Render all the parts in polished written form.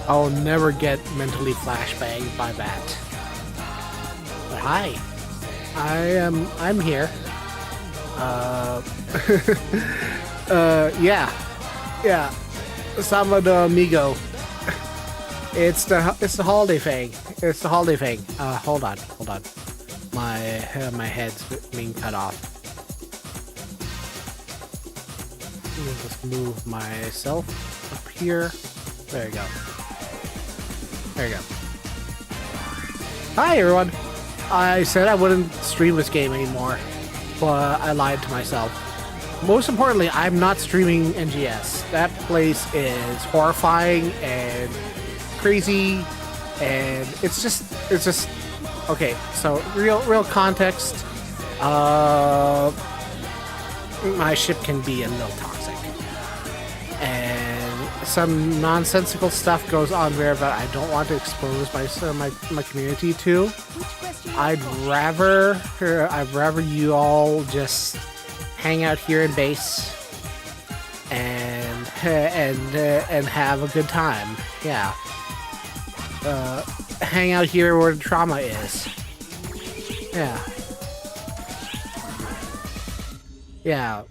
I'll never get mentally flashbanged by that. But hi, I'm here. Uh, yeah, yeah. Sábado amigo. It's the holiday thing. It's the holiday thing. Hold on. My head's being cut off. Let me just move myself up here. There you go. There you go. Hi everyone. I said I wouldn't stream this game anymore, but I lied to myself. Most importantly, I'm not streaming NGS. That place is horrifying and crazy, and it's just okay. So real context. My ship can be a little toxic, and some nonsensical stuff goes on there that I don't want to expose my community to. I'd rather you all just hang out here in base and have a good time. Yeah. Hang out here where the trauma is. Yeah. Yeah.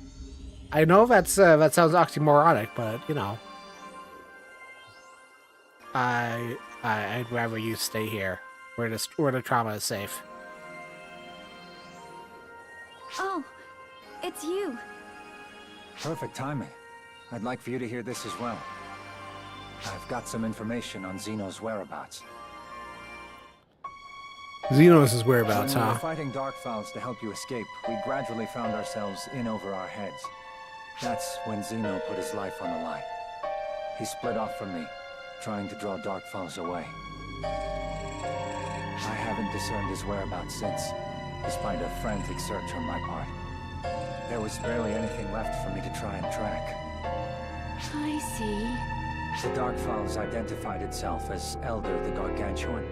I know that sounds oxymoronic, but you know, I'd rather you stay here where the trauma is safe. Oh, it's you. Perfect timing. I'd like for you to hear this as well. I've got some information on Xeno's whereabouts. Xenos' whereabouts, When we huh? were fighting Darkfowls to help you escape, we gradually found ourselves in over our heads. That's when Xeno put his life on the line. He split off from me, trying to draw Darkfowls away. I haven't discerned his whereabouts since, despite a frantic search on my part. There was barely anything left for me to try and track. I see. The Darkfowls identified itself as Elder the Gargantuan,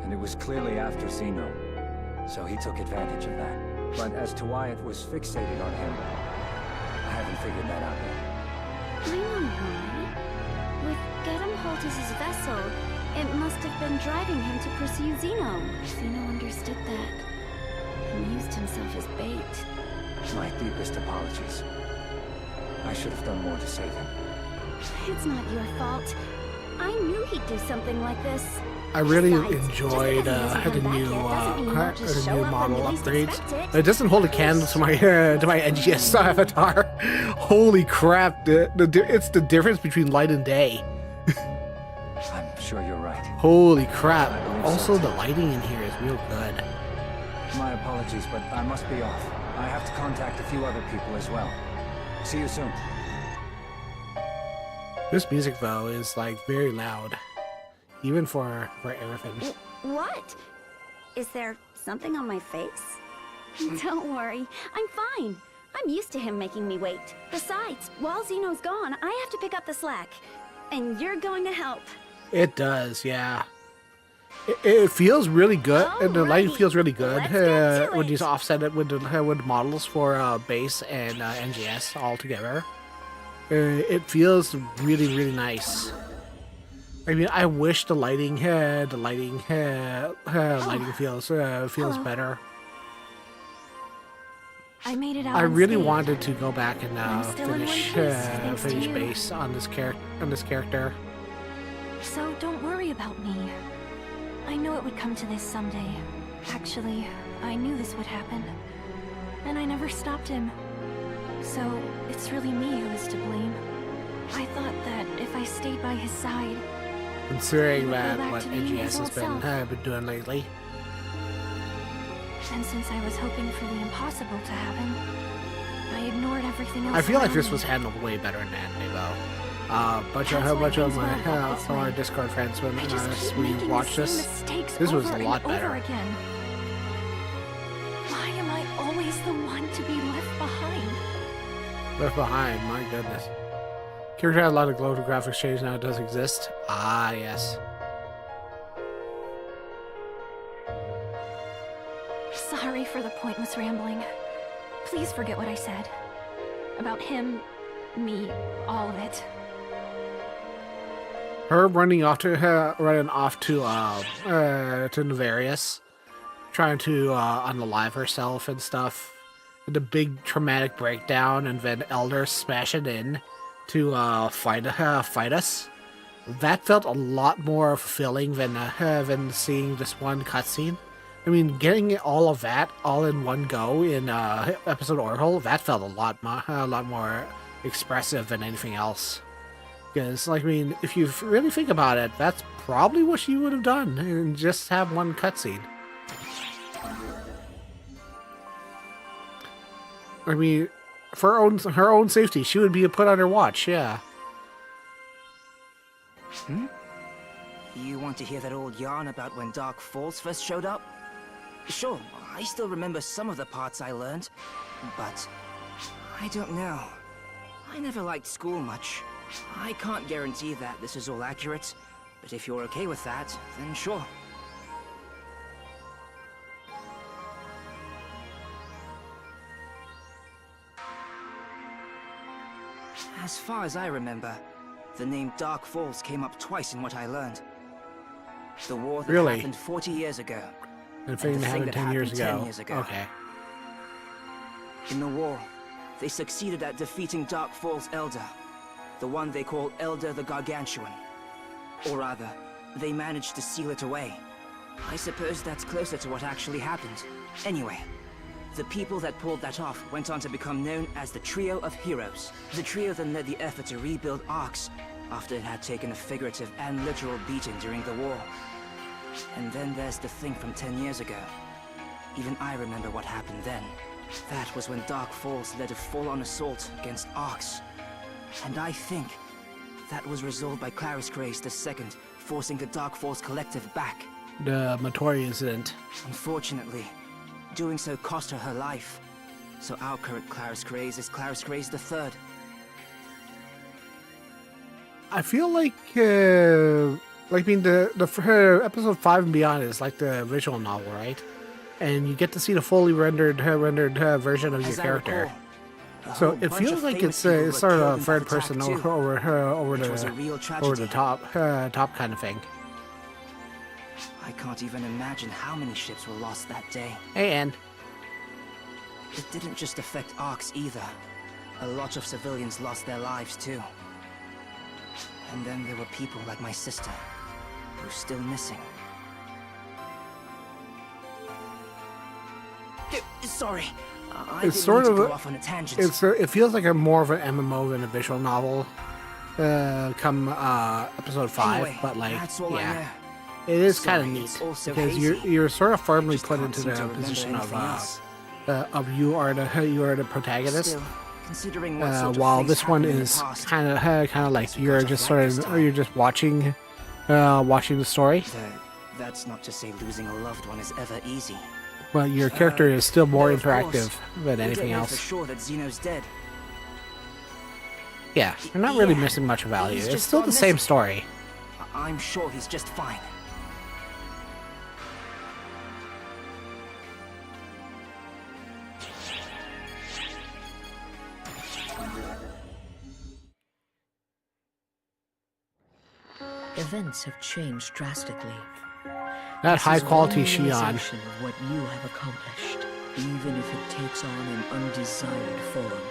and it was clearly after Xeno, so he took advantage of that. But as to why it was fixated on him, I haven't figured that out yet. I know why. With Gedemholt as his vessel, it must have been driving him to pursue Xeno. Xeno understood that, and used himself as bait. My deepest apologies. I should have done more to save him. It's not your fault. I knew he'd do something like this. I really Besides, enjoyed just because he the hasn't new come back yet doesn't mean he'll just show up model when you least upgrades. expect It doesn't hold a candle to my NGS avatar. Holy crap! It's the difference between light and day. I'm sure you're right. Holy crap! I believe Also, so, the too. lighting in here is real good. My apologies, but I must be off. I have to contact a few other people as well. See you soon. This music though is like very loud, even for everything. What? Is there something on my face? Don't worry, I'm fine. I'm used to him making me wait. Besides, while Xeno's gone, I have to pick up the slack. And you're going to help. It does, yeah. It feels really good, and the lighting Alrighty, feels really good let's get to when it. you offset it with the models for base and NGS all together. It feels really nice. I mean, I wish the lighting lighting feels Hello. better. I made it out I really unscathed. wanted to go back and I'm still in one finish piece, thanks to finish you. base on this character. So don't worry about me. I know it would come to this someday. Actually, I knew this would happen. And I never stopped him. So, it's really me who is to blame. I thought that if I stayed by his side... Considering He would go that back what to being NGS his has old self. been doing lately. And since I was hoping for the impossible to happen, I ignored everything else I feel like around this me. was handled way better in anime though. Bunch That's of why bunch of things won't help my this our way. Discord friends when I just keep we making watched the same this. mistakes This was over a lot and over better. again. Why am I always the one to be left behind? Left behind, my goodness. Character had a lot of global graphics change now it does exist. Ah yes. Sorry for the pointless rambling. Please forget what I said. About him, me, all of it. Her running off to Nefarious, trying to unalive herself and stuff. And the big traumatic breakdown, and then Elder smashing in to fight us. That felt a lot more fulfilling than seeing this one cutscene. I mean, getting all of that all in one go in episode Oracle, that felt a lot more expressive than anything else. Because, like, I mean, if you really think about it, that's probably what she would have done, and just have one cutscene. I mean, for her own safety, she would be put under watch, yeah. You want to hear that old yarn about when Dark Falls first showed up? Sure, I still remember some of the parts I learned, but I don't know. I never liked school much. I can't guarantee that this is all accurate, but if you're okay with that, then sure. As far as I remember, the name Dark Falls came up twice in what I learned. The war that happened 40 years ago. And the thing that happened 10 years ago. Okay. In the war, they succeeded at defeating Dark Falls' Elder. The one they call Elder the Gargantuan. Or rather, they managed to seal it away. I suppose that's closer to what actually happened. Anyway, the people that pulled that off went on to become known as the Trio of Heroes. The trio then led the effort to rebuild Arx after it had taken a figurative and literal beating during the war. And then there's the thing from 10 years ago. Even I remember what happened then. That was when Dark Falls led a full-on assault against Arx. And I think that was resolved by Clarice Grace II, forcing the Dark Falls Collective back. The Matori incident. Unfortunately, doing so cost her her life. So our current Clarice Grace is Clarice Grace III. I feel like I mean, her episode 5 and beyond is like the original novel, right? And you get to see the fully rendered version of your character. So it feels like it's sort of a third person over the top kind of thing. I can't even imagine how many ships were lost that day. Hey, Ann. It didn't just affect Arx either. A lot of civilians lost their lives too. And then there were people like my sister, who's still missing. Sorry, I it's didn't sort mean of to go off on a tangent. It feels like a more of an MMO than a visual novel. Come episode 5, Anyway, but like, that's all I yeah, know. it is kind of Sorry, neat it's all so because hazy. you're sort of firmly Just put can't into seem the to remember position anything else. of you are the protagonist. Still, considering what sort of While things this one happened in the is past, kind of like we you're got just off sort right this of time. you're just watching the story. That's not to say losing a loved one is ever easy. But your character is still more though, of interactive course, than we anything don't know for else. sure that Zeno's dead. Yeah, you're not really Yeah, missing much value. he's It's just still gone the same missing. story. I'm sure he's just fine. Events have changed drastically. That high quality This is one Shion. realization of what you have accomplished, even if it takes on an undesired form.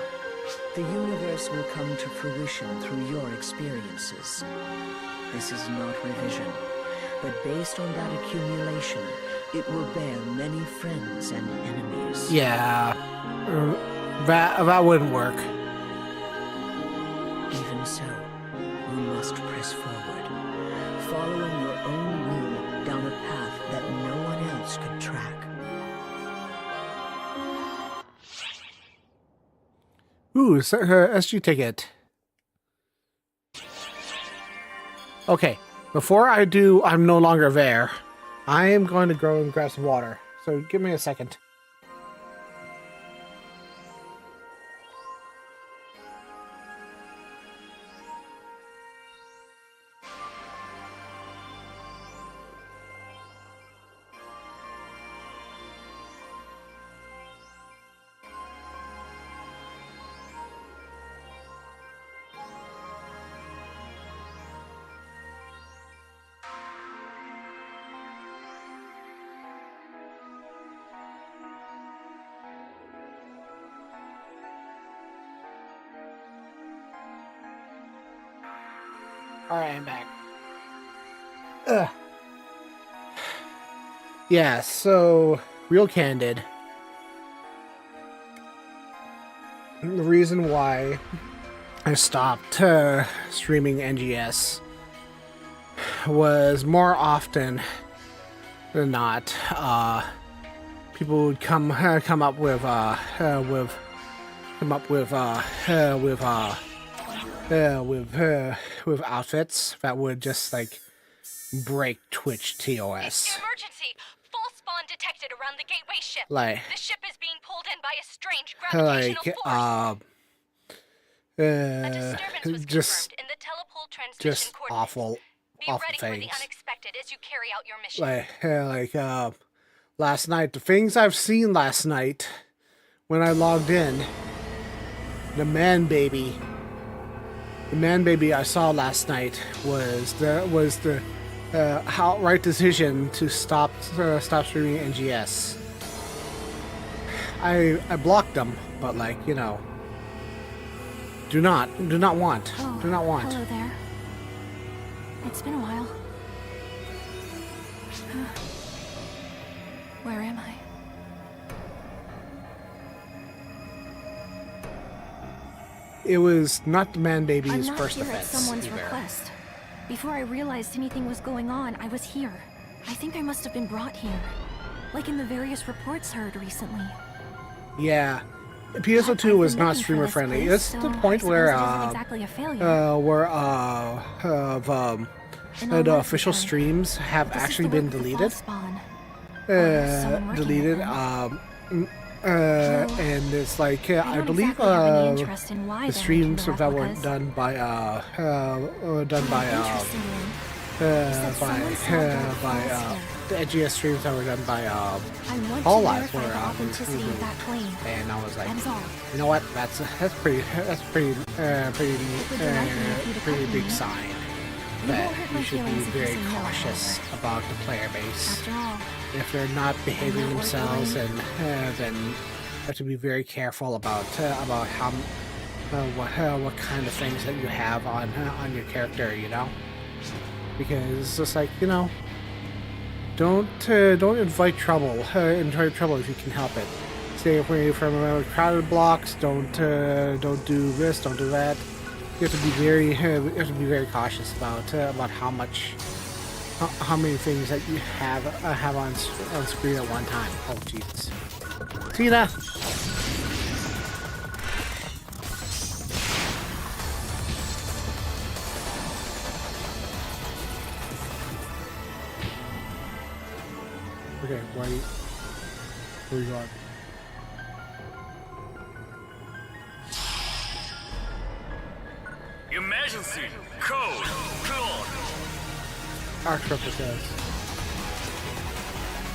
The universe will come to fruition through your experiences. This is not revision, but based on that accumulation, it will bear many friends and enemies. Yeah, that wouldn't work. Even so, you must press forward, following your own will down a path that no one else could track. Ooh, SG ticket. Okay, before I do, I'm no longer there. I am going to go and grab some water. So give me a second. Alright, I'm back. Ugh. Yeah, so, real candid. The reason why I stopped streaming NGS was more often than not, people would come up with outfits that would just like break Twitch TOS. Emergency! False spawn detected around the gateway ship. Like, The ship is being pulled in by a strange gravitational force. A disturbance was just confirmed in the telepole transmission coordinates. awful Be ready for the things. unexpected as you carry out your mission. Last night, the things I've seen last night when I logged in, the man baby I saw last night was the outright decision to stop streaming NGS. I blocked them, but like, you know, do not want. Hello there. It's been a while. Where am I? It was not the man baby's I'm not first here at offense. someone's either. request. Before I realized anything was going on, I was here. I think I must have been brought here. Like in the various reports heard recently. Yeah. PSO2 was not streamer friendly. It's the point where exactly a failure. the official streams have actually been deleted. Deleted. And it's like I believe the streams that were done by the NGS streams that were done by All Lives were and I was like, you know what? That's pretty big sign that you should be very cautious about the player base. If they're not behaving themselves, and then you have to be very careful about how what kind of things that you have on your character, you know, because it's just like, you know, don't invite trouble. Invite trouble if you can help it. Stay away from crowded blocks. Don't do this. Don't do that. You have to be very cautious about how many things that you have on screen at one time. Oh Jesus, Tina. Okay, wait. Where you going? Emergency! Code! Clone! Arc replicas.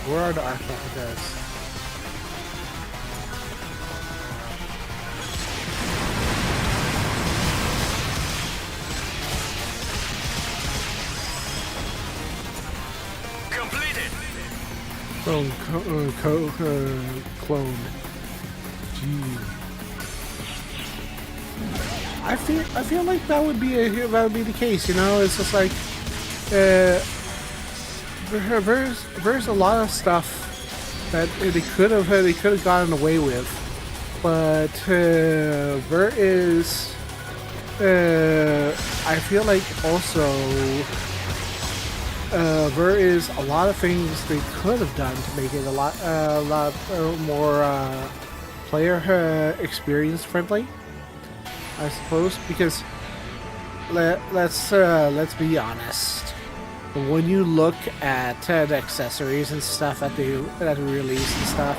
Where are the arc replicas? Completed! Clone. Gee. I feel like that would be the case, you know. It's just like there's a lot of stuff that they could have gotten away with, but there is I feel like also there is a lot of things they could have done to make it a lot more player experience friendly, I suppose, because let's be honest. When you look at the accessories and stuff that they release and stuff,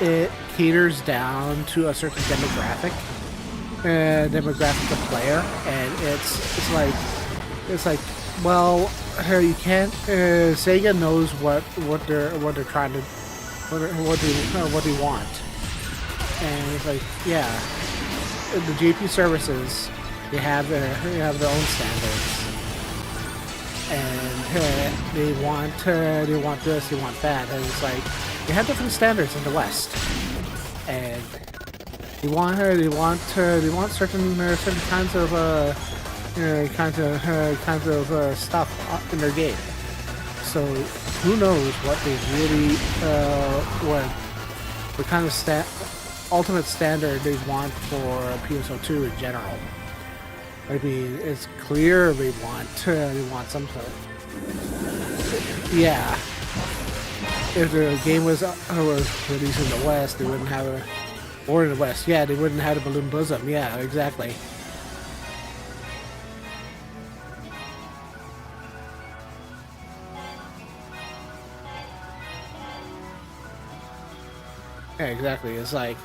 it caters down to a certain demographic of player, and it's like well, you can't. Sega knows what they're trying to what they want, and it's like, yeah, the JP services, they have their own standards. And they want this, they want that, and it's like they have different standards in the West, and they want certain kinds of stuff in their game. So who knows what they really what kind of ultimate standard they want for PSO2 in general. I mean, it's clear they want some sort of, yeah. If the game was released in the West, they wouldn't have a, or in the West, yeah, they wouldn't have a balloon bosom. Yeah, exactly. Yeah, exactly. It's like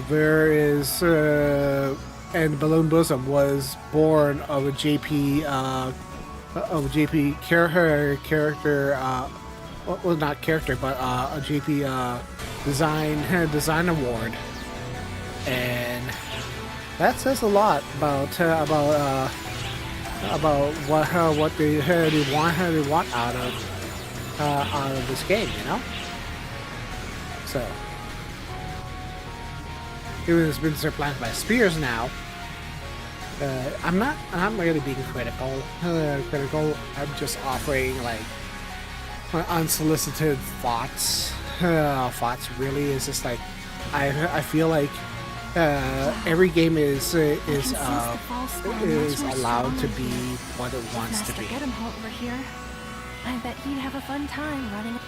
there is, and Balloon Bosom was born of a JP character. Well, not character, but a JP design award, and that says a lot about what they want out of this game, you know. So it has been supplanted by Spears now. I'm not really being critical. I'm just offering like my unsolicited thoughts. Thoughts really is just like I feel like every game is allowed to be what it wants to be. Get him over here. I bet he'd have a fun time running.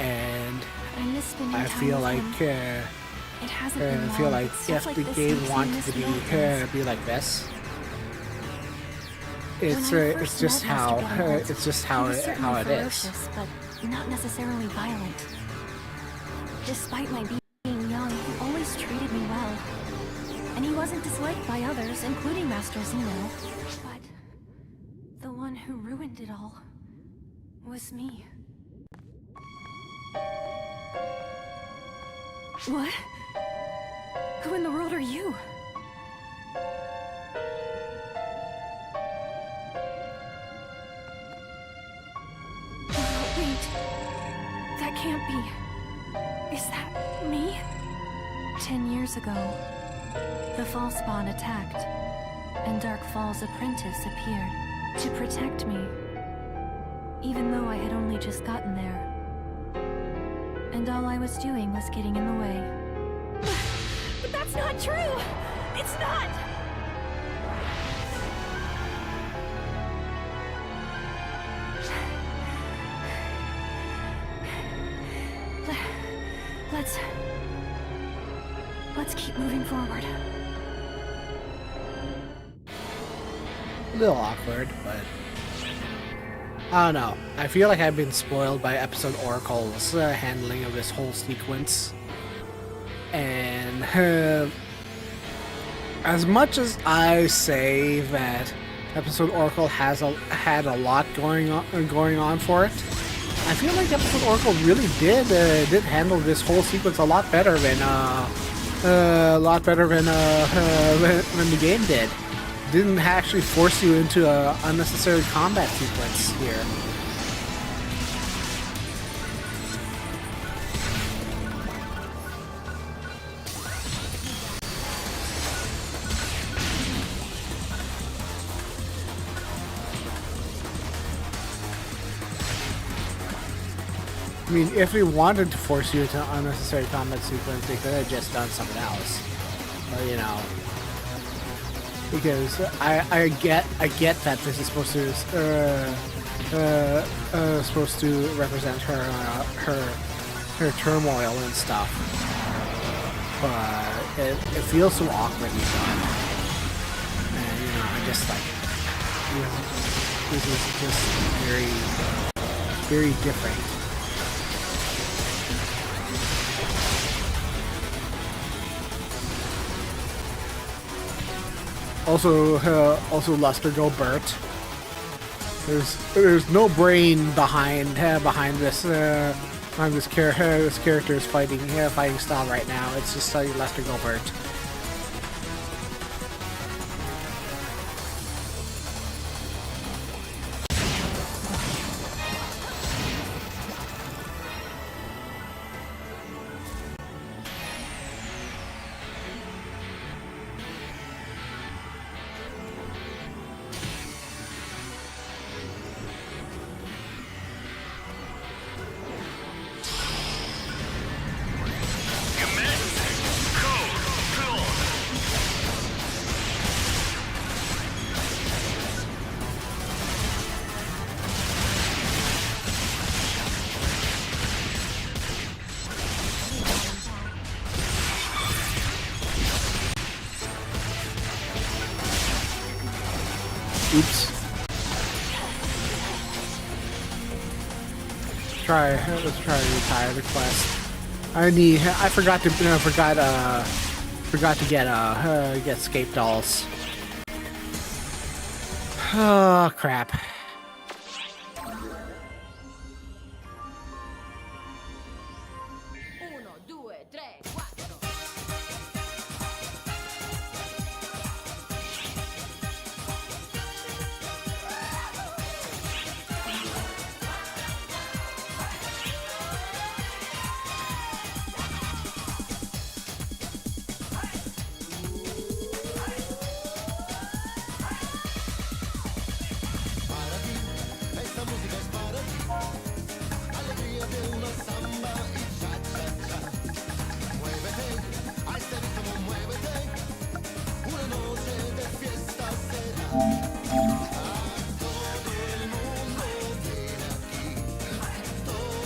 And I miss spending I time feel with like him. It hasn't been I feel long, like but stuff if like the this game makes me wanted miss to little things. be like this, When I it's first just met how Mr. Gilbert, it's just he was certainly how it is. ferocious, but not necessarily violent. Despite my being young, he always treated me well. And he wasn't disliked by others, including Master Zeno. But the one who ruined it all was me. What? Who in the world are you? Wait. That can't be. Is that me? 10 years ago, the Falspawn attacked, and Dark Fall's apprentice appeared to protect me, even though I had only just gotten there. And all I was doing was getting in the way. But that's not true! It's not! Let's keep moving forward. A little awkward, but I don't know. I feel like I've been spoiled by Episode Oracle's handling of this whole sequence. And as much as I say that Episode Oracle had a lot going on for it, I feel like Episode Oracle really did handle this whole sequence a lot better than when the game did. Didn't actually force you into an unnecessary combat sequence here. I mean, if they wanted to force you into an unnecessary combat sequence, they could have just done something else. But, you know, because I get that this is supposed to represent her turmoil and stuff, but it feels so awkwardly done. And you know, I just like this is just very different. Also Lester Gilbert. There's no brain behind this character's fighting style right now. It's just Lester Gilbert. Oops. Let's try to retire the quest. I forgot to get escape dolls. Oh crap.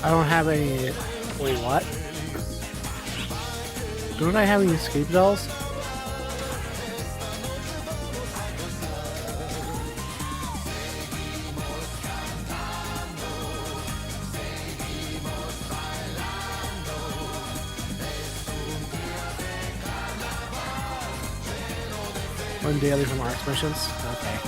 I don't have any. Wait, what? Don't I have any escape dolls? One daily from Arts missions? Okay.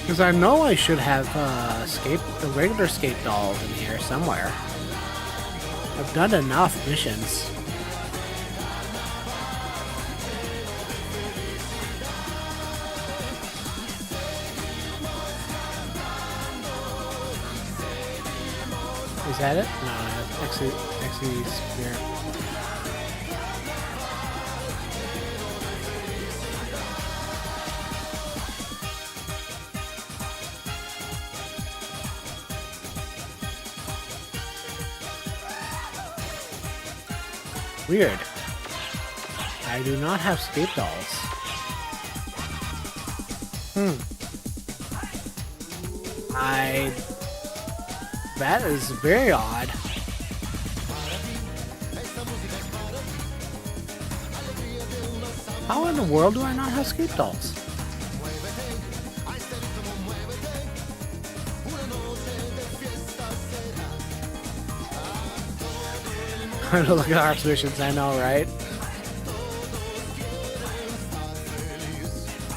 Because I know I should have the regular escape dolls in here somewhere. I've done enough missions. Is that it? No, Exy Spirit. Weird. I do not have escape dolls. That is very odd. How in the world do I not have escape dolls? Look at our missions, I know, right?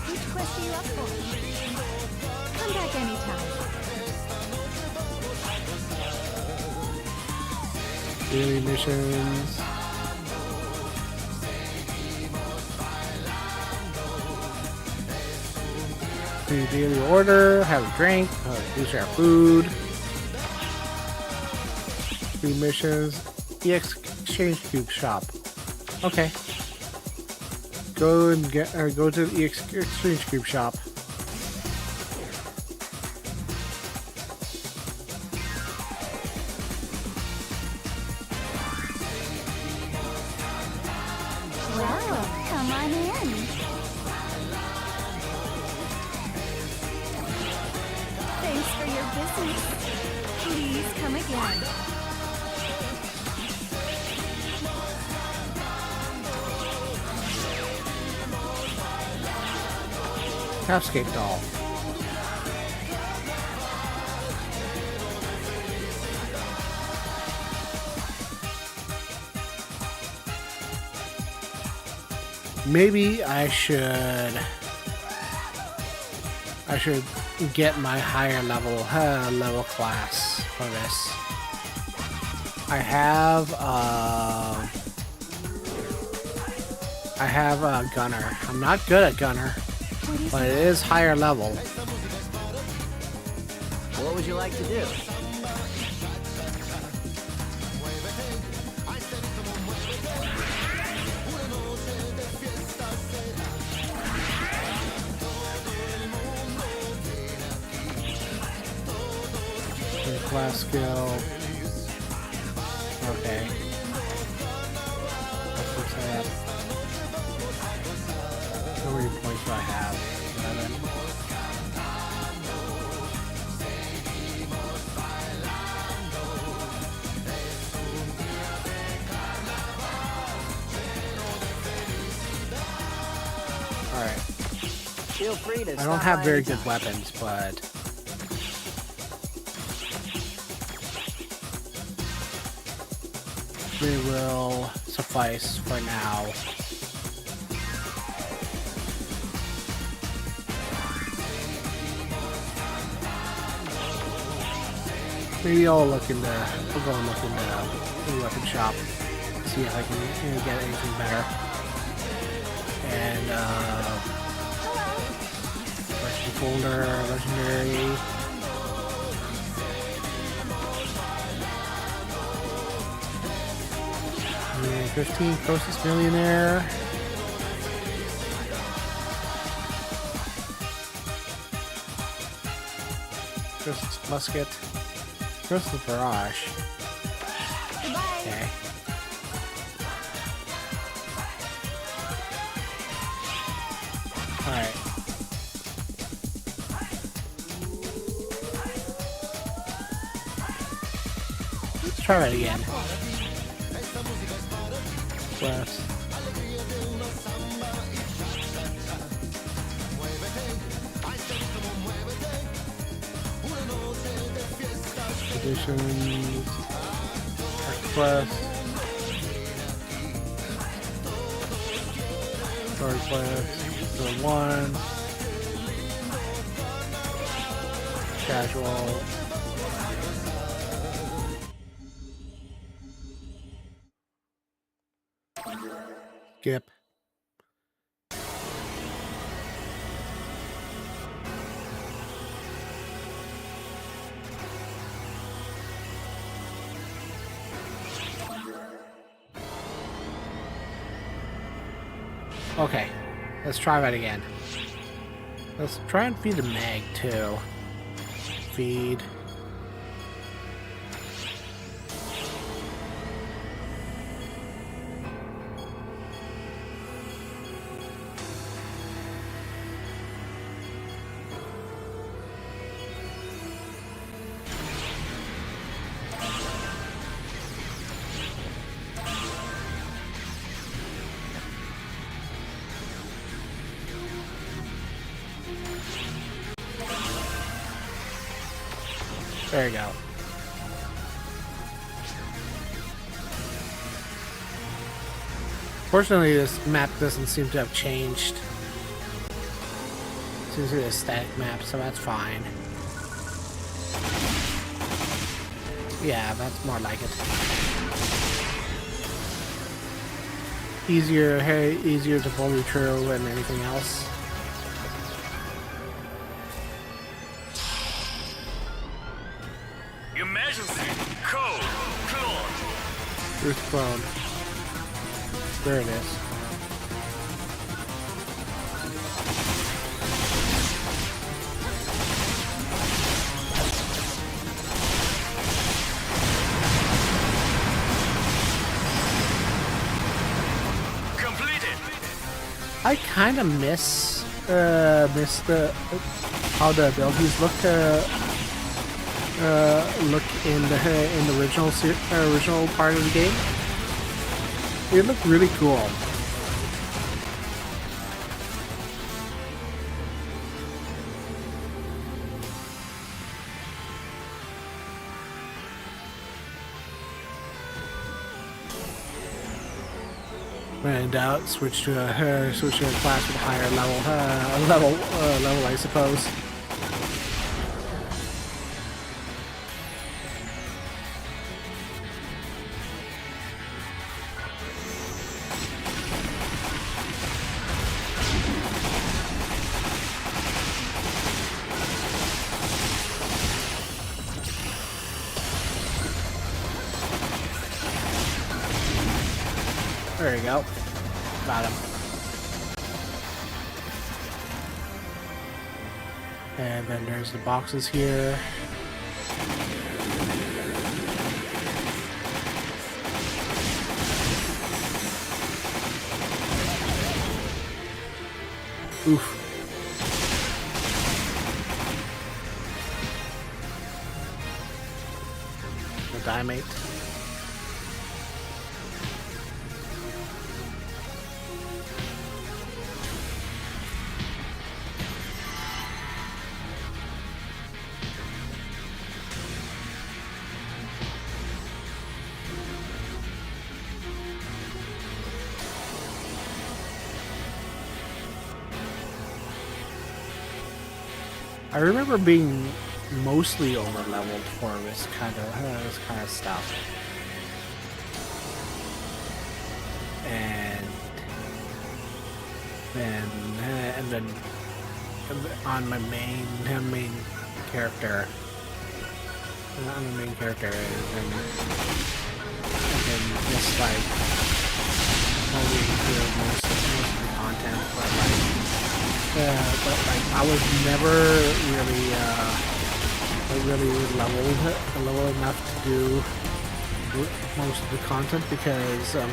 Which quest are you up for? Come back anytime. Daily missions. Do daily order, have a drink, boost our food. Do missions. The exchange cube shop. Okay. Go to the exchange cube shop. Well, come on in. Thanks for your business. Please come again. Escape doll. Maybe I should get my higher level class for this. I have a gunner. I'm not good at gunner, but it is higher level. What would you like to do? Class skill. Okay. Let's fix that. How many points do I have? Feel free to I don't have very good weapons, but they will suffice for now. Maybe I'll go and look in the weapon shop, see if I can get anything better. And question folder, legendary. 15, closest millionaire. Closest musket. Closest barrage. Okay. Alright. Let's try that again. Left. Traditions. Quest. Story quest. So 1. Casual. Skip. Okay, let's try that again. Let's try and feed the mag too. Feed. There you go. Fortunately, this map doesn't seem to have changed. It seems to be a static map, so that's fine. Yeah, that's more like it. Easier, hey, easier to follow through than anything else. Emergency code clone. Truth clone. There it is. Completed. I kind of miss the how the abilities look in the original part of the game. They look really cool. When in doubt, switch to a class with a higher level, I suppose. There you go. Got him. And then there's the boxes here. Oof. The diamate. I remember being mostly over leveled for this kind of stuff, and then on my main character, and then just like only do most of the content, but I was never really level enough to do most of the content because of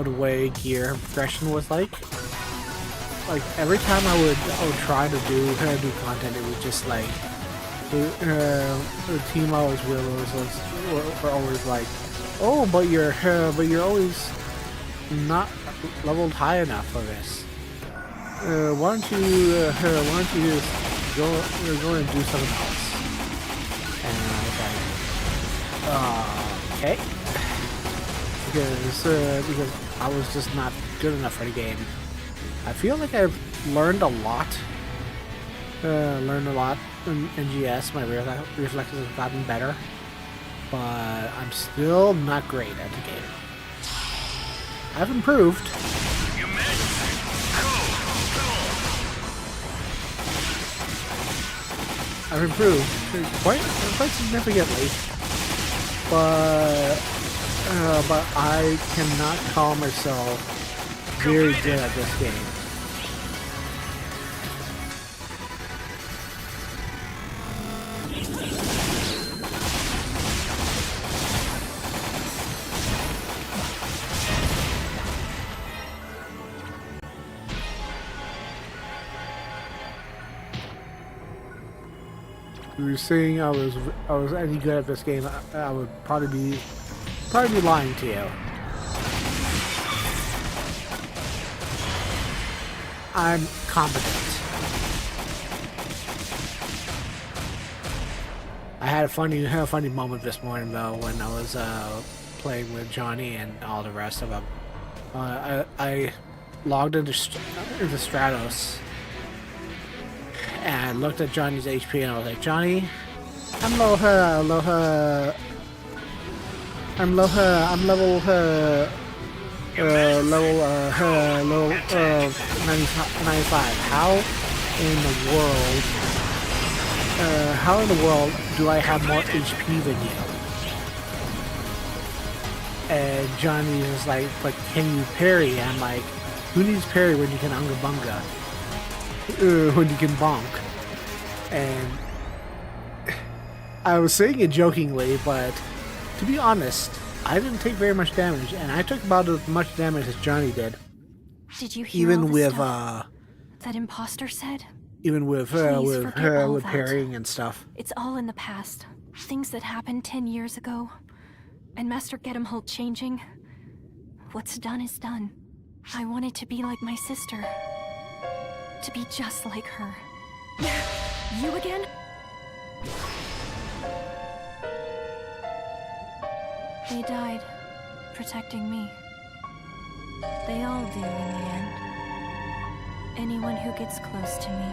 the way gear progression was like. Like every time I would try to do content, it was just like the team I was with were always like, oh, but you're always not leveled high enough for this. Why don't you just go and do something else? And I was like, okay, because I was just not good enough for the game. I feel like I've learned a lot. In NGS. My reflexes have gotten better, but I'm still not great at the game. I've improved. You managed. I've improved quite significantly, but I cannot call myself very good at this game. If you were saying I was any good at this game, I would probably be lying to you. I'm competent. I had a funny moment this morning though when I was playing with Johnny and all the rest of them. I logged into Stratos. And I looked at Johnny's HP and I was like, Johnny, I'm level 95. How in the world do I have more HP than you? And Johnny is like, but can you parry? I'm like, who needs parry when you can unga bunga? When you can bonk. And I was saying it jokingly, but to be honest, I didn't take very much damage, and I took about as much damage as Johnny did. Did you hear even all the with stuff that imposter said? Even with that. parrying and stuff. It's all in the past. Things that happened 10 years ago. And Master Gedemholt changing. What's done is done. I wanted to be like my sister. To be just like her. You again? They died, protecting me. They all do in the end. Anyone who gets close to me.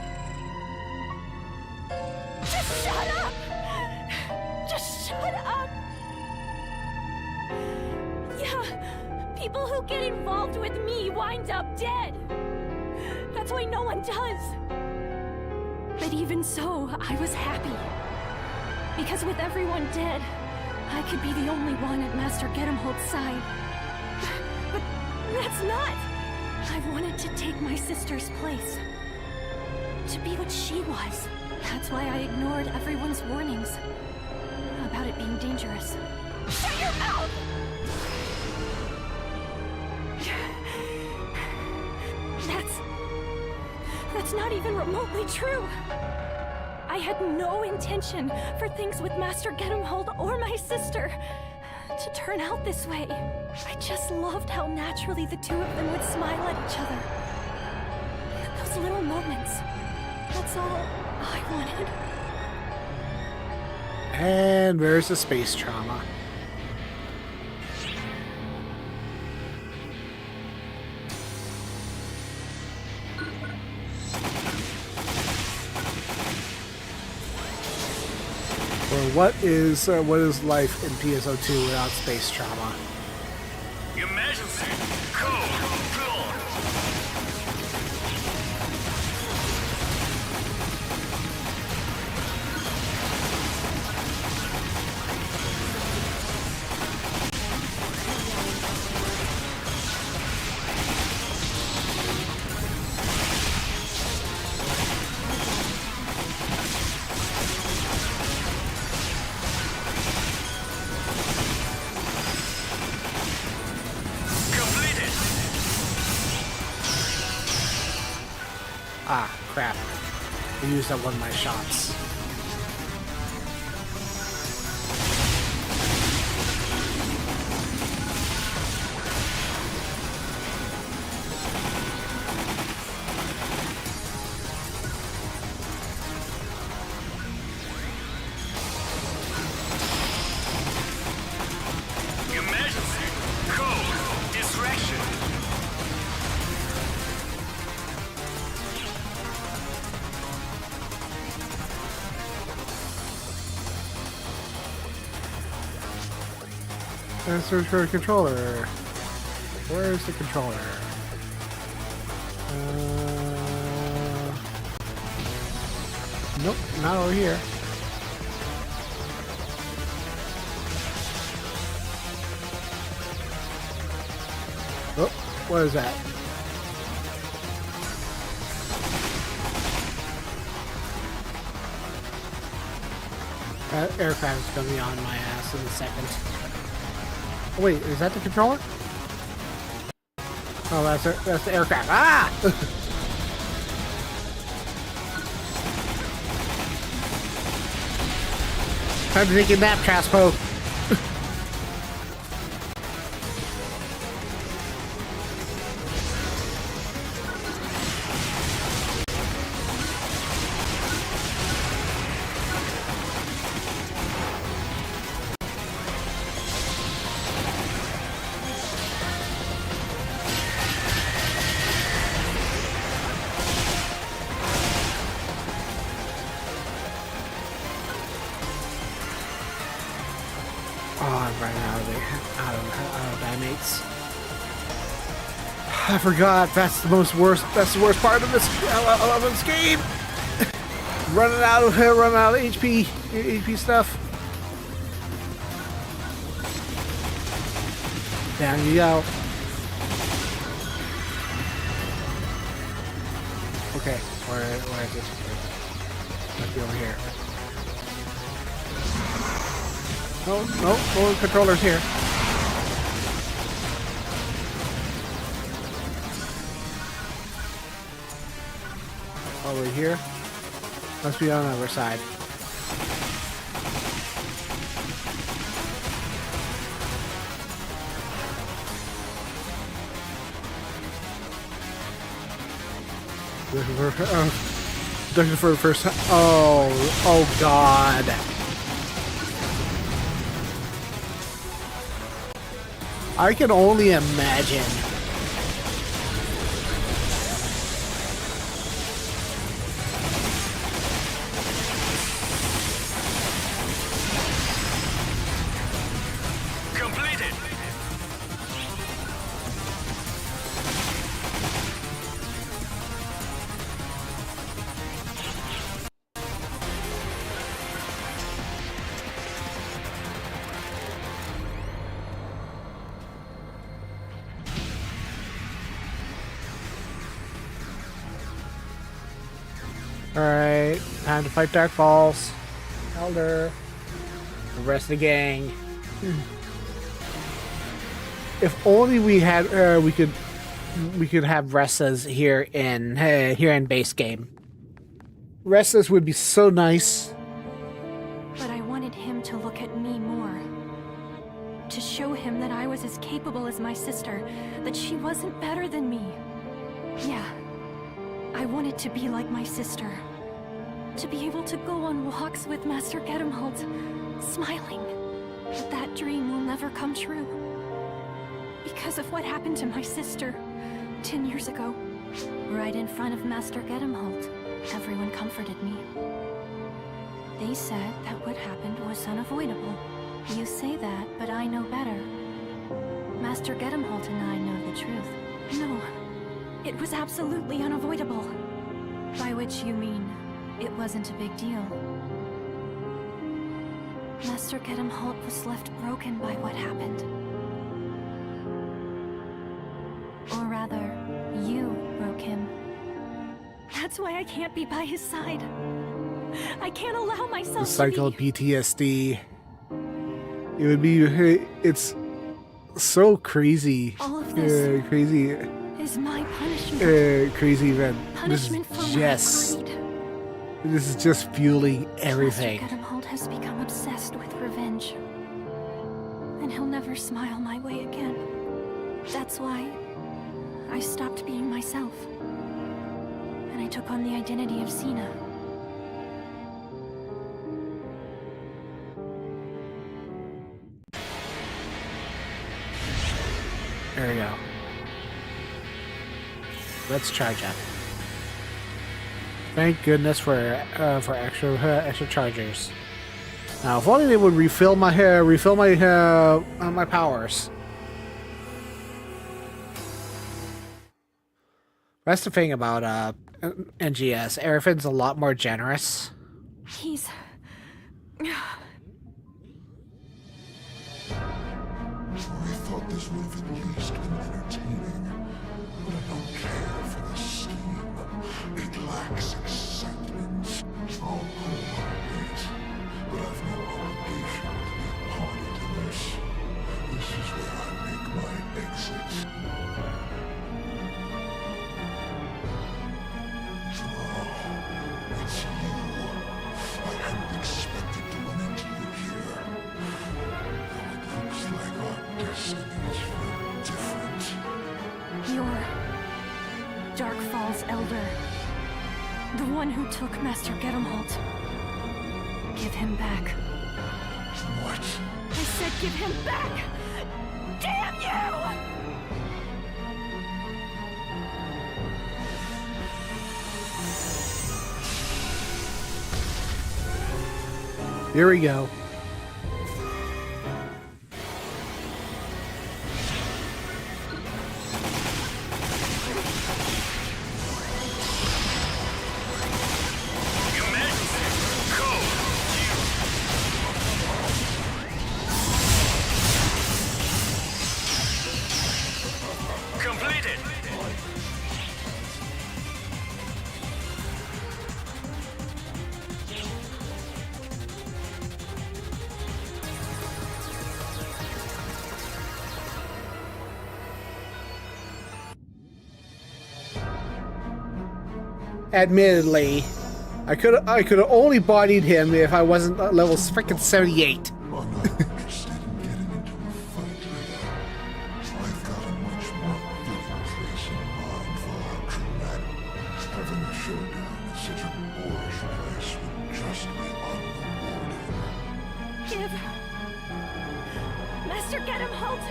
Just shut up! Just shut up! Yeah, people who get involved with me wind up dead. That's why no one does. But even so, I was happy. Because with everyone dead, I could be the only one at Master Gedemholt's side. But that's not. I wanted to take my sister's place. To be what she was. That's why I ignored everyone's warnings about it being dangerous. Shut your mouth! That's not even remotely true. I had no intention for things with Master Gedemholt or my sister to turn out this way. I just loved how naturally the two of them would smile at each other. Those little moments. That's all I wanted. And there's the space trauma. what is life in PSO2 without space trauma? Emergency! Code! Floor! Ah, crap. I used up one of my shots. Emergency! Code! Distraction! Let's search for a controller. Where is the controller? Nope, not over here. Oh, what is that? That aircraft is gonna be on my ass in a second. Oh, wait, is that the controller? Oh, that's the aircraft. Ah! Time to take a nap, Traspo. I forgot. That's the worst. That's the worst part of this. I love this game. running out of HP stuff. Down you go. Okay, where is it? Must be over here. No, the controller's here. Over here. Must be on the other side. Looking for the first time. Oh God. I can only imagine. Alright, time to fight Dark Falls. Elder. The rest of the gang. If only we had we could have Restas here in base game. Restas would be so nice. But I wanted him to look at me more. To show him that I was as capable as my sister, that she wasn't better than me. Yeah. I wanted to be like my sister. To be able to go on walks with Master Gedemholt, smiling. But that dream will never come true. Because of what happened to my sister 10 years ago. Right in front of Master Gedemholt, everyone comforted me. They said that what happened was unavoidable. You say that, but I know better. Master Gedemholt and I know the truth. No, it was absolutely unavoidable. By which you mean, it wasn't a big deal. Master Gedemholt was left broken by what happened. Or rather, you broke him. That's why I can't be by his side. I can't allow myself The cycle of to be... PTSD. It would be. It's so crazy. All of this Crazy. is my punishment. Crazy event. Punishment for my Yes. greed. This is just fueling everything. Master Gedemholt has become obsessed with revenge. And he'll never smile my way again. That's why I stopped being myself. And I took on the identity of Sina. There we go. Let's charge up. Thank goodness for extra chargers. Now, if only they would refill my my powers. That's the thing about NGS. Airfin's a lot more generous. He's... I thought this would have at least been entertaining, but I don't care for the scheme. It lacks excitement. I'll cooperate, but I've no obligation to be a party to this. This is where I make my exit. Oh, it's you. I hadn't expected to run into you here. Looks like our destinies were different. You're... Dark Falls Elder. The one who took Master Gedemholt. Give him back. What? I said give him back! Damn you! Here we go. Your Majesty, code Q. Completed. Admittedly, I could have only bodied him if I wasn't at level freaking 78. I'm not interested in getting into a fight later. I've got a much more fitting place in mind for our dramatic. Having a showdown in such a boorish place would just be unrewarding. Give... Master Gedemholt...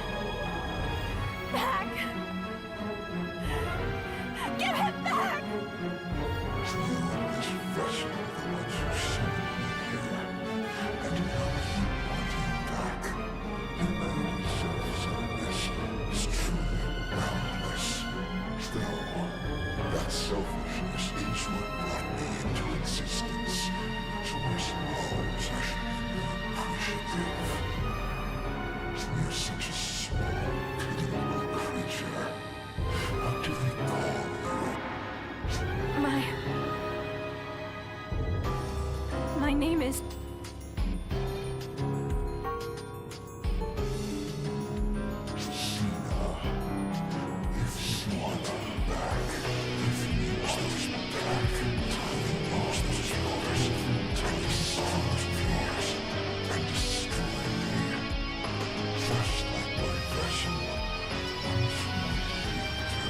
back! Give him back! You and this vessel are the ones who summoned me here. And now you want him back. Humanity's self-centeredness is truly boundless. Though, that selfishness is what brought me into existence. So I suppose I should be appreciative. You're such a small, pitiable creature. What do they call you? My name is... Sina. If you want them back, if you use those back, tiny monsters of yours, tiny souls of yours, and destroy me. Just like my vessel once wanted you to.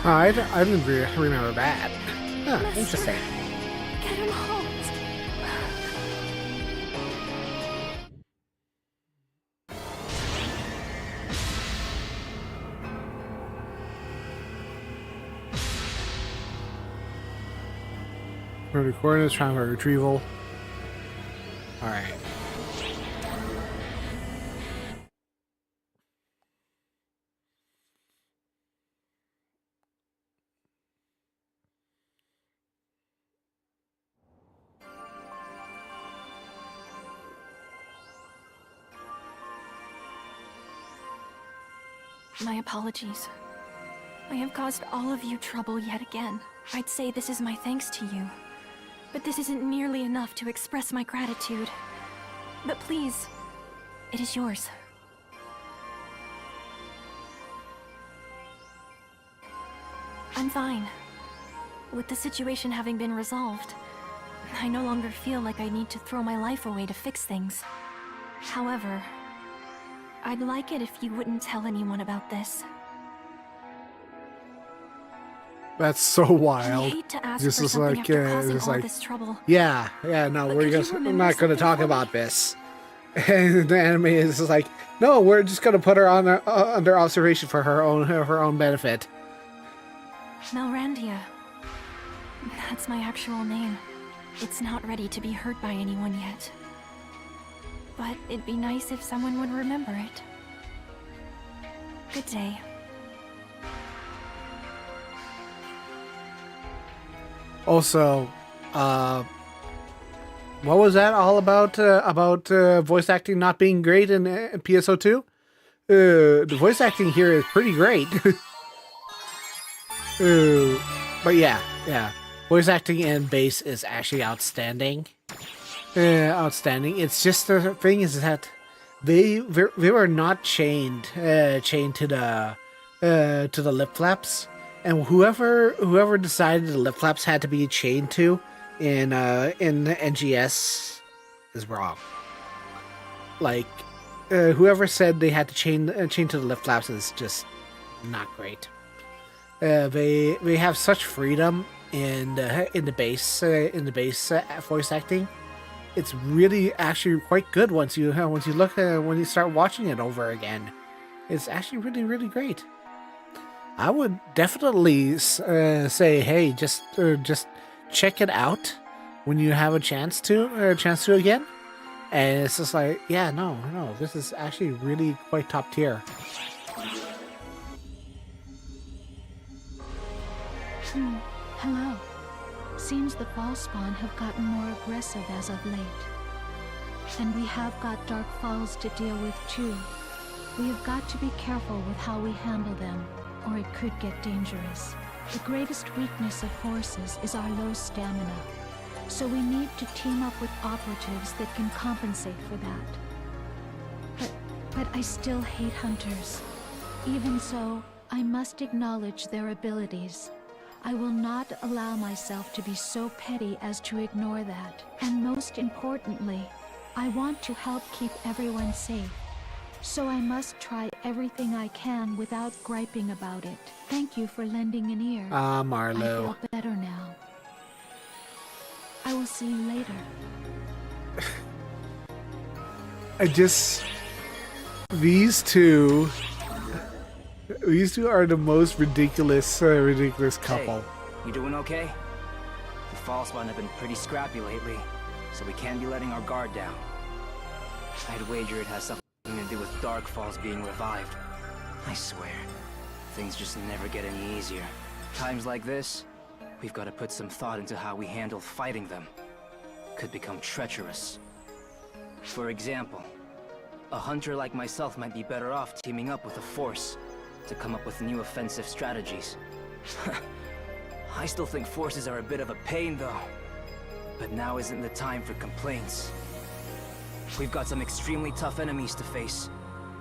I didn't remember that. Huh, Master interesting. Gedemholt. Transfer to coordinates, transfer retrieval. Alright. My apologies. I have caused all of you trouble yet again. I'd say this is my thanks to you. But this isn't nearly enough to express my gratitude. But please, it is yours. I'm fine. With the situation having been resolved, I no longer feel like I need to throw my life away to fix things. However, I'd like it if you wouldn't tell anyone about this. That's so I wild. hate to ask This for is something like, after causing it's all like, this trouble. yeah, no, But we're could you just remember not going to something talk for me? about this. And the anime is just like, no, we're just going to put her on under observation for her own benefit. Melrandia. That's my actual name. It's not ready to be heard by anyone yet. But it'd be nice if someone would remember it. Good day. Also, what was that all about? About voice acting not being great in PSO2? The voice acting here is pretty great. But yeah, voice acting in base is actually outstanding. Outstanding. It's just the thing is that they were not chained to the lip flaps. And whoever decided the lip flaps had to be chained to in NGS is wrong. Like whoever said they had to chain to the lip flaps is just not great. They have such freedom in the base voice acting. It's really actually quite good once you start watching it over again. It's actually really great. I would definitely say, hey, just check it out when you have a chance to again. And it's just like, yeah, no, this is actually really quite top tier. Hello. Seems the fall spawn have gotten more aggressive as of late. And we have got Dark Falls to deal with too. We have got to be careful with how we handle them, or it could get dangerous. The greatest weakness of forces is our low stamina, so we need to team up with operatives that can compensate for that. But I still hate hunters. Even so, I must acknowledge their abilities. I will not allow myself to be so petty as to ignore that. And most importantly, I want to help keep everyone safe. So I must try everything I can without griping about it. Thank you for lending an ear. Marlo. I feel better now. I will see you later. These two are the most ridiculous couple. Hey, you doing okay? The fall spawn have been pretty scrappy lately, so we can't be letting our guard down. I'd wager it has something to do with Dark Falls being revived. I swear, things just never get any easier. Times like this, we've got to put some thought into how we handle fighting them. Could become treacherous. For example, a hunter like myself might be better off teaming up with a force to come up with new offensive strategies. I still think forces are a bit of a pain though. But now isn't the time for complaints. We've got some extremely tough enemies to face.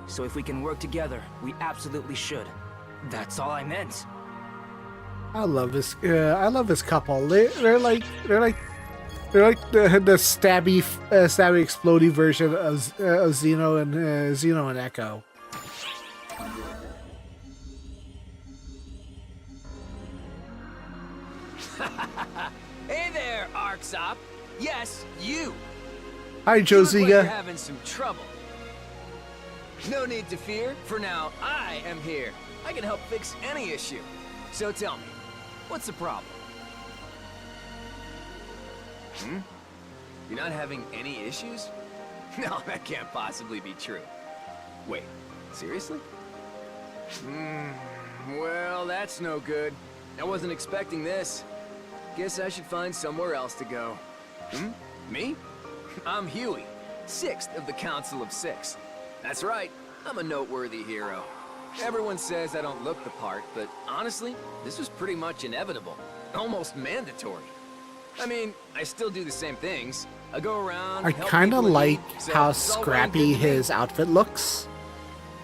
So if we can work together, we absolutely should. That's all I meant. I love this. I love this couple. They're like the stabby, explodey version of Xeno and Echo. Hey there, Arksop. Yes, you. Hi, You look like you're Josiga. having some trouble. No need to fear. For now, I am here. I can help fix any issue. So tell me, what's the problem? Hmm? You're not having any issues? No, that can't possibly be true. Wait, seriously? Well, that's no good. I wasn't expecting this. Guess I should find somewhere else to go. Me? I'm Huey, 6th of the Council of Six. That's right, I'm a noteworthy hero. Everyone says I don't look the part, but honestly, this was pretty much inevitable. Almost mandatory. I mean, I still do the same things. I go around. I kind of like how scrappy his outfit looks.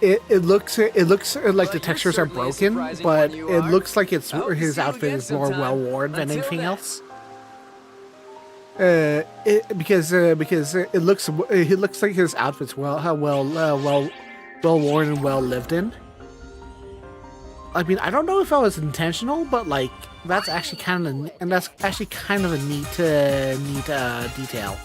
It looks like the textures are broken, but it looks like his outfit is more well worn than anything else. Because it looks like his outfit's well worn and well lived in. I mean, I don't know if that was intentional, but like that's actually kind of a neat detail.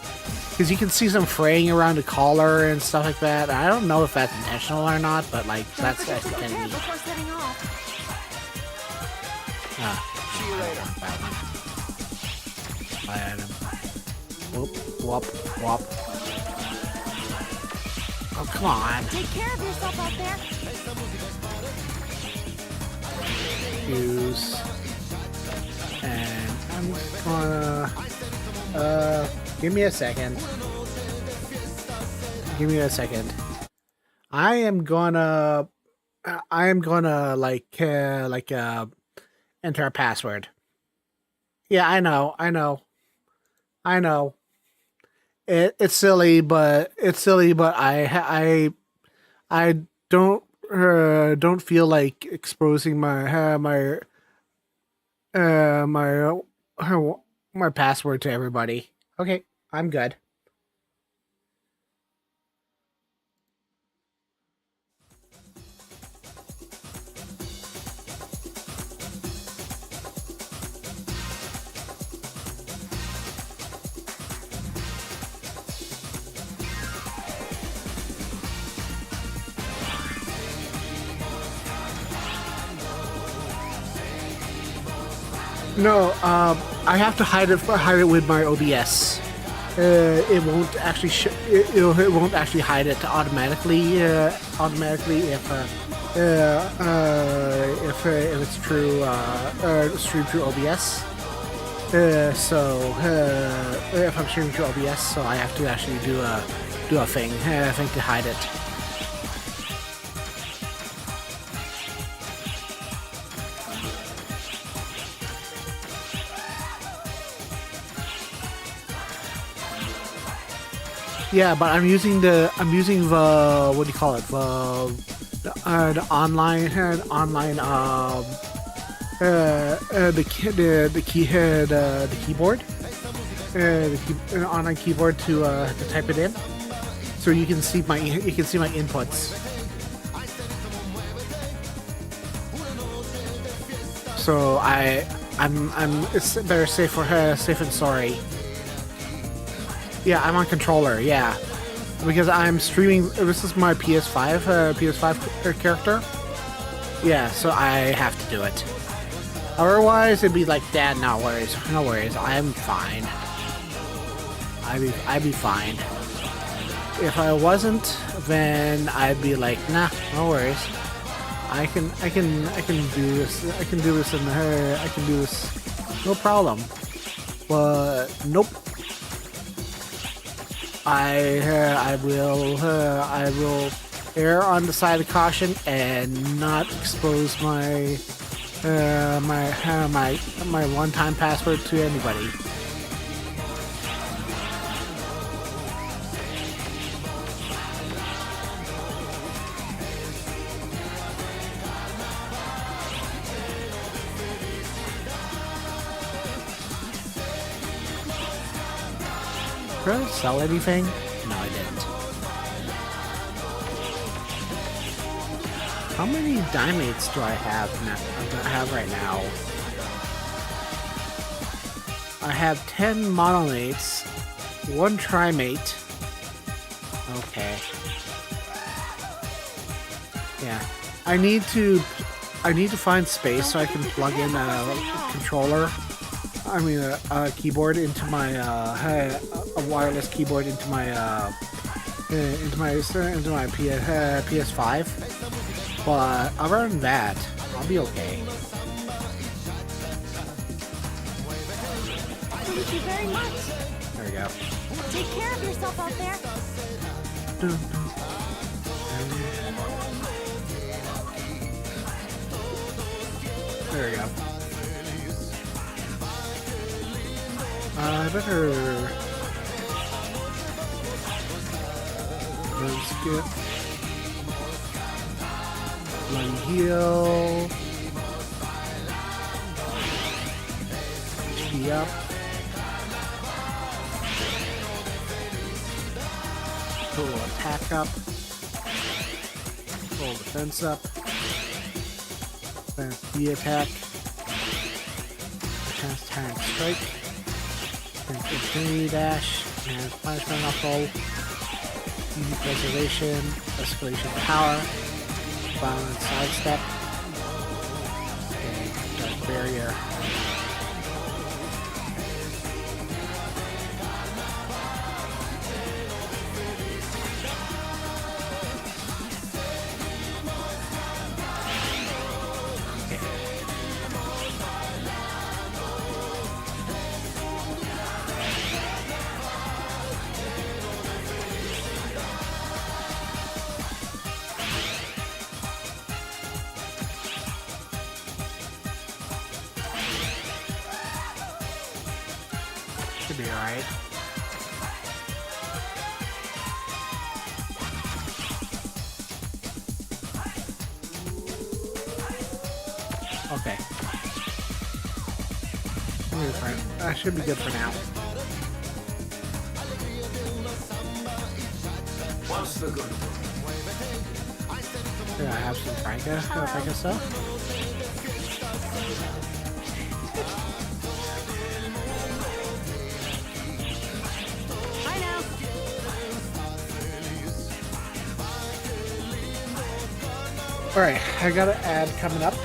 Because you can see some fraying around the collar and stuff like that. I don't know if that's intentional or not, but like that's actually kind of neat. See you later. My item. Whoop, whoop, whoop. Oh, come on. Take care of yourself out there. Use. And I'm gonna... give me a second. Give me a second. I am gonna enter a password. Yeah, I know. It's silly, but I don't feel like exposing my password to everybody. Okay, I'm good. No, I have to hide it with my OBS. It won't actually it won't actually hide it automatically if it's true streamed through OBS. So if I'm streaming through OBS, so I have to actually do a thing to hide it. Yeah, but I'm using the what do you call it, the online keyboard, the online keyboard to type it in, so you can see my inputs. So it's better safe and sorry. Yeah, I'm on controller, yeah. Because I'm streaming, this is my PS5 character. Yeah, so I have to do it. Otherwise, it'd be like, Dad, no worries, I'm fine. I'd be fine. If I wasn't, then I'd be like, nah, no worries. I can do this, I can do this, no problem. But, nope. I will err on the side of caution and not expose my one-time password to anybody. Did I sell anything? No, I didn't. How many dimates do I have right now? I have 10 monomates, 1 trimate. Okay. Yeah. I need to find space so I can plug in a controller a keyboard into my a wireless keyboard into my PS5. But other than that, I'll be okay. Thank you very much. There we go. Take care of yourself out there. There we go. I better... Let's get... One heal. HP up. Total attack up. Total defense up. Advanced D attack. Advanced attack strike. Infinity dash. And punishment knuckle. Easy preservation. Escalation power. Violent sidestep. And dark barrier. Should be alright. Okay. That should be good for now. What's the good? Yeah, I have some Franca stuff. Bye now. Alright, I got an ad coming up.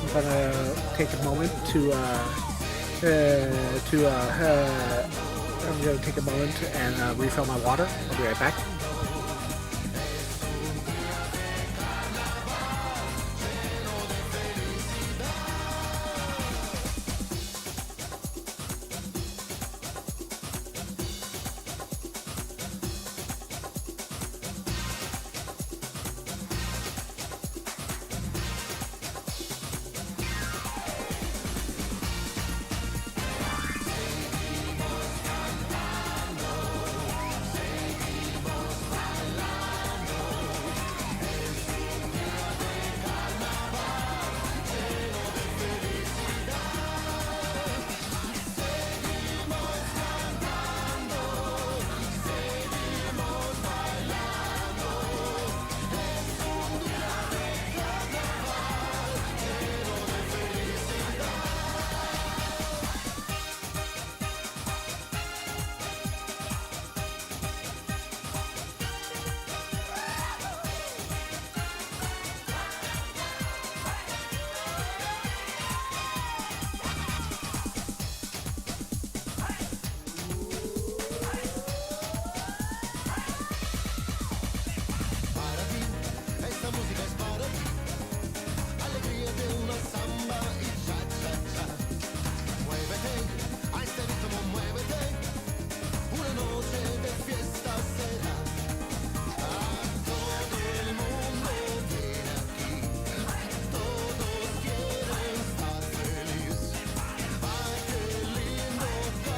I'm gonna take a moment to and refill my water. I'll be right back.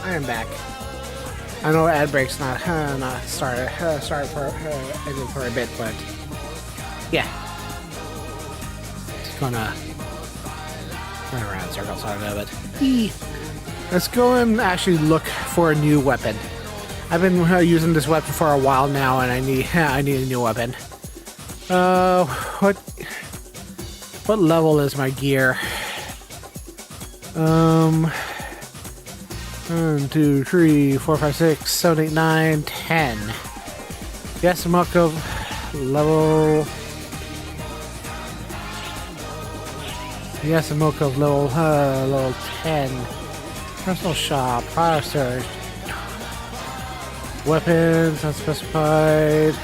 I am back. I know ad break's not started for ended for a bit, but yeah, just gonna run around in circles a little bit. Let's go and actually look for a new weapon. I've been using this weapon for a while now, and I need a new weapon. What level is my gear? 1, 2, 3, 4, 5, 6, 7, 8, 9, 10. Yes, I'm up of level. Yes, I'm up of level 10. Personal shop, product search, weapons, unspecified,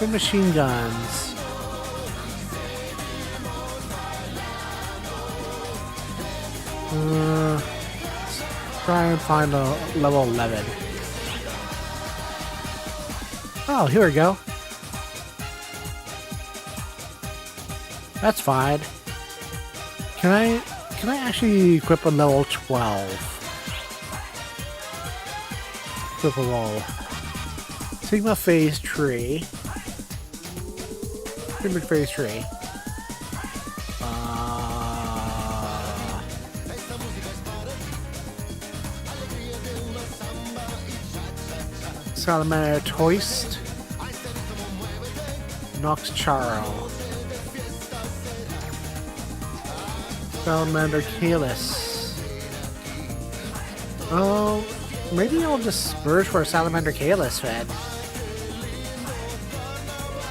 good machine guns. Let's try and find a level 11. Oh, here we go. That's fine. Can I actually equip a level 12? Equip a roll. Sigma phase tree. Sigma phase tree. Salamander Toist. Nox Charo. Salamander Kalis. Oh, maybe I'll just splurge for a Salamander Kalis fed.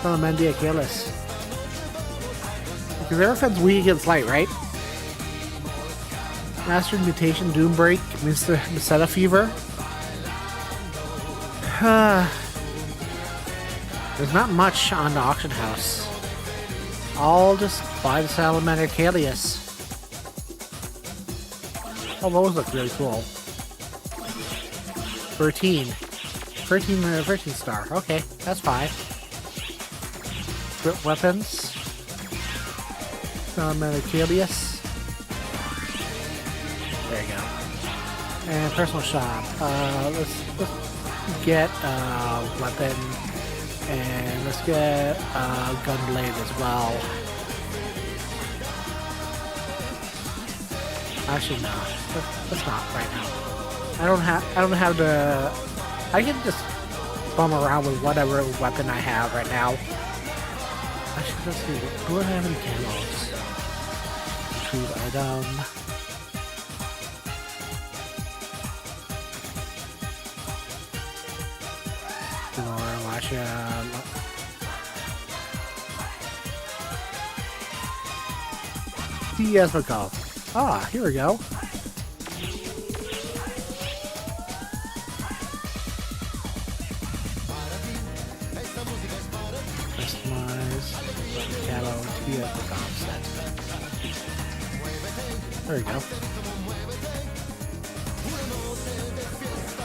Salamandia Kalis. Because Aerofed's weak against light, right? Mastered Mutation Doombreak, Meseta Fever. There's not much on the auction house. I'll just buy the Salamander Kalis. Oh, those look really cool. 13 star. Okay, that's fine. Grip weapons. Salamander Kalis. There you go. And personal shop. Let's get a weapon. And let's get a gunblade as well. Actually, no. Let's not right now. I don't have the. I can just bum around with whatever weapon I have right now. Actually, let's see. Do I have any camos? Retrieve item. Or watch DS McCall. Ah, here we go. Customize camo TS McCall set. There we go.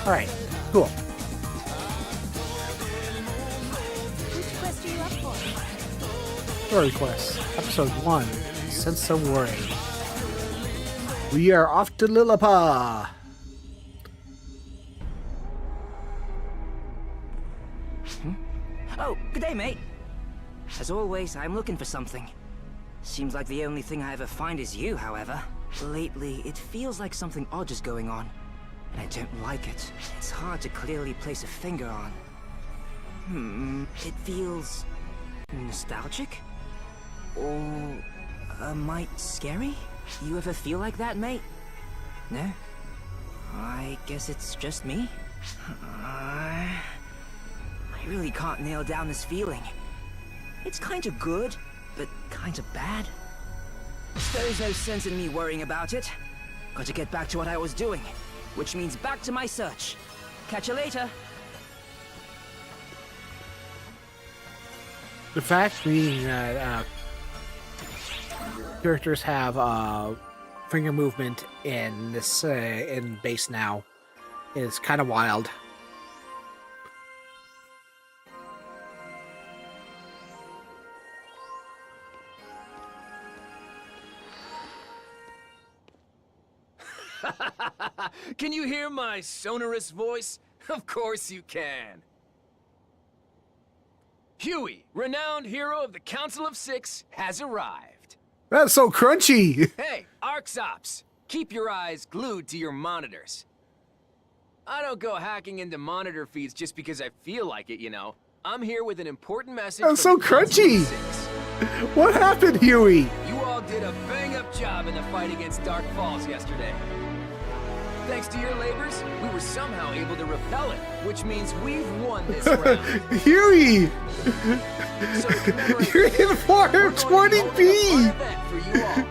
Alright, cool. Which quest are you up for? Story quest, episode 1. Sense of worry. We are off to Lilliput. Oh, good day, mate. As always, I'm looking for something. Seems like the only thing I ever find is you, however. Lately, it feels like something odd is going on, and I don't like it. It's hard to clearly place a finger on. It feels nostalgic? Or a mite scary? You ever feel like that, mate? No? I guess it's just me? I really can't nail down this feeling. It's kinda good, but kinda bad. There's no sense in me worrying about it. Got to get back to what I was doing, which means back to my search. Catch you later. The fact being that characters have finger movement in this in base now is kind of wild. Can you hear my sonorous voice? Of course you can. Huey, renowned hero of the Council of Six, has arrived. That's so crunchy! Hey, ArcSops, keep your eyes glued to your monitors. I don't go hacking into monitor feeds just because I feel like it, you know. I'm here with an important message. That's so crunchy! What happened, Huey? You all did a bang-up job in the fight against Dark Falls yesterday. Thanks to your labors, we were somehow able to repel it, which means we've won this round. Huey! So to commemorate You're in this, we're going to hold 420p! a fun event for you all.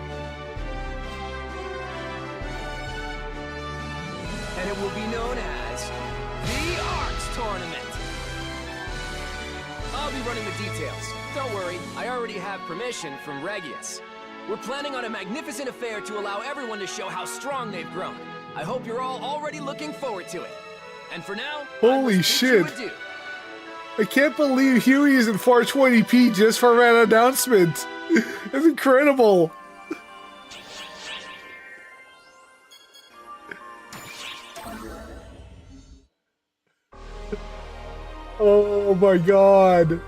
I'll be running the details. Don't worry, I already have permission from Regius. We're planning on a magnificent affair to allow everyone to show how strong they've grown. I hope you're all already looking forward to it. And for now, Holy I must bid you shit. adieu. I can't believe Huey is in 420p just for an announcement. That's incredible. Oh my god.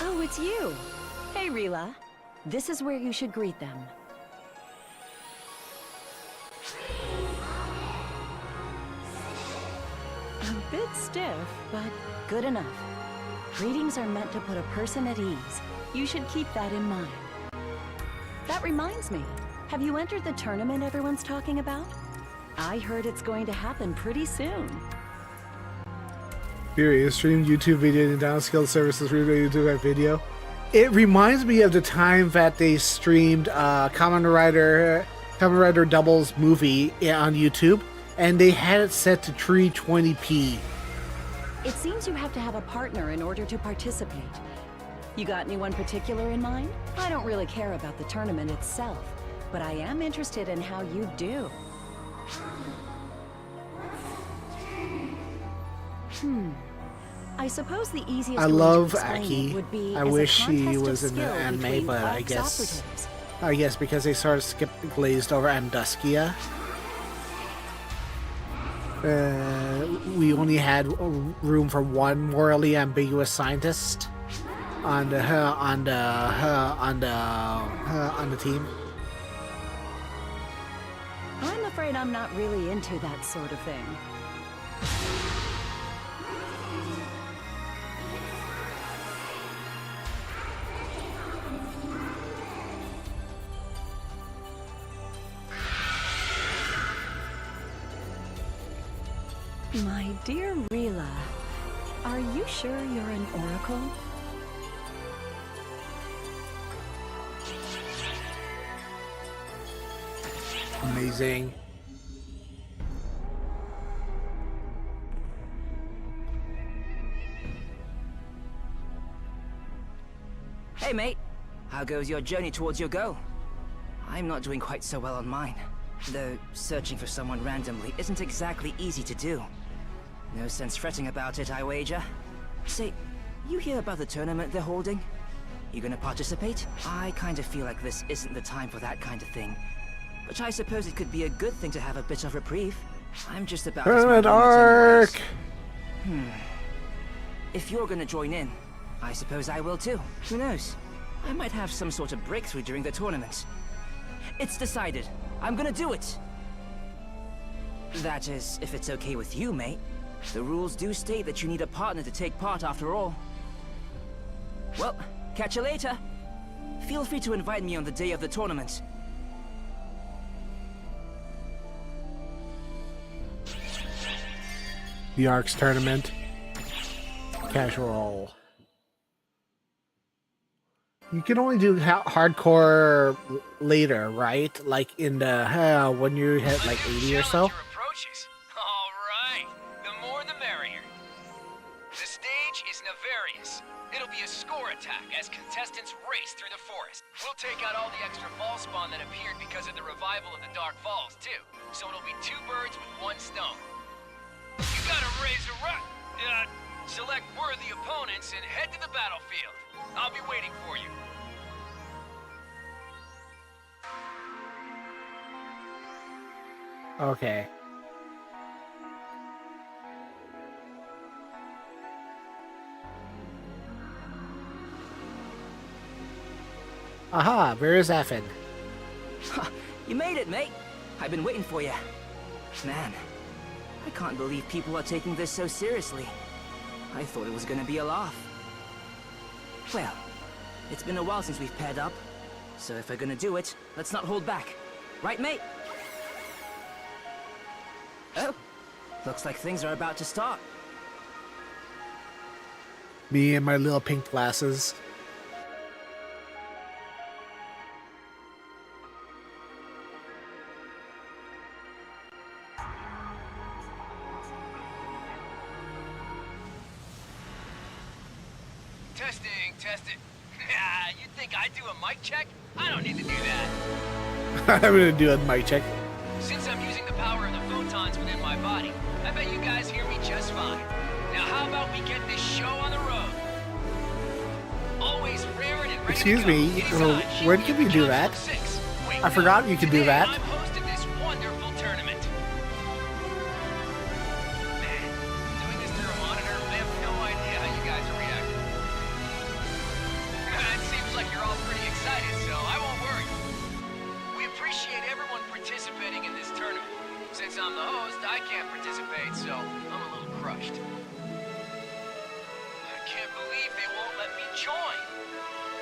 Oh, it's you. Hey, Rila. This is where you should greet them. A bit stiff, but good enough. Greetings are meant to put a person at ease. You should keep that in mind. That reminds me. Have you entered the tournament everyone's talking about? I heard it's going to happen pretty soon. Fury is streamed YouTube video and downscaled services related to that video. It reminds me of the time that they streamed Kamen Rider Doubles movie on YouTube, and they had it set to 320p. It seems you have to have a partner in order to participate. You got anyone particular in mind? I don't really care about the tournament itself, but I am interested in how you do. I suppose the easiest I way love to explain Aki. it would be I as a wish she contest of was in the skill anime, between but I Orcs guess operatives. because they sort of glazed over Anduskia. We only had room for one morally ambiguous scientist on the team. I'm afraid I'm not really into that sort of thing. My dear Rila, are you sure you're an oracle? Amazing. Hey, mate. How goes your journey towards your goal? I'm not doing quite so well on mine. Though searching for someone randomly isn't exactly easy to do. No sense fretting about it, I wager. Say, you hear about the tournament they're holding? You gonna participate? I kind of feel like this isn't the time for that kind of thing. But I suppose it could be a good thing to have a bit of reprieve. I'm just about Tournament arc! If you're gonna join in, I suppose I will too. Who knows? I might have some sort of breakthrough during the tournament. It's decided. I'm gonna do it! That is, if it's okay with you, mate. The rules do state that you need a partner to take part after all. Well, catch you later. Feel free to invite me on the day of the tournament. The Arcs tournament. Casual. You can only do hardcore later, right? Like in the when you hit like 80 or so. All right, the more the merrier. The stage is Nefarious. It'll be a score attack as contestants race through the forest. We'll take out all the extra fall spawn that appeared because of the revival of the Dark Falls too. So it'll be 2 birds with 1 stone. You gotta raise a select worthy opponents and head to the battlefield. I'll be waiting for you. Okay. Aha, where is Affin? You made it, mate. I've been waiting for you. Man, I can't believe people are taking this so seriously. I thought it was gonna be a laugh. Well, it's been a while since we've paired up, so if we're gonna do it, let's not hold back. Right, mate? Oh, looks like things are about to start. Me and my little pink glasses. Testing. You think I do a mic check? I don't need to do that. I'm gonna do a mic check. Since I'm using the power of the photons within my body, I bet you guys hear me just fine. Now how about we get this show on the road? Always raring and ready Excuse to go. me, Anytime. when can we do that? Wait, I forgot you could do today that. I'm hosting this wonderful tournament. Man, doing this through a monitor, I have no idea how you guys are reacting. It seems like you're all pretty excited, so I won't worry. We appreciate everyone participating in this tournament. Since I'm the host, I can't participate, so I'm a little crushed. I can't believe they won't let me join.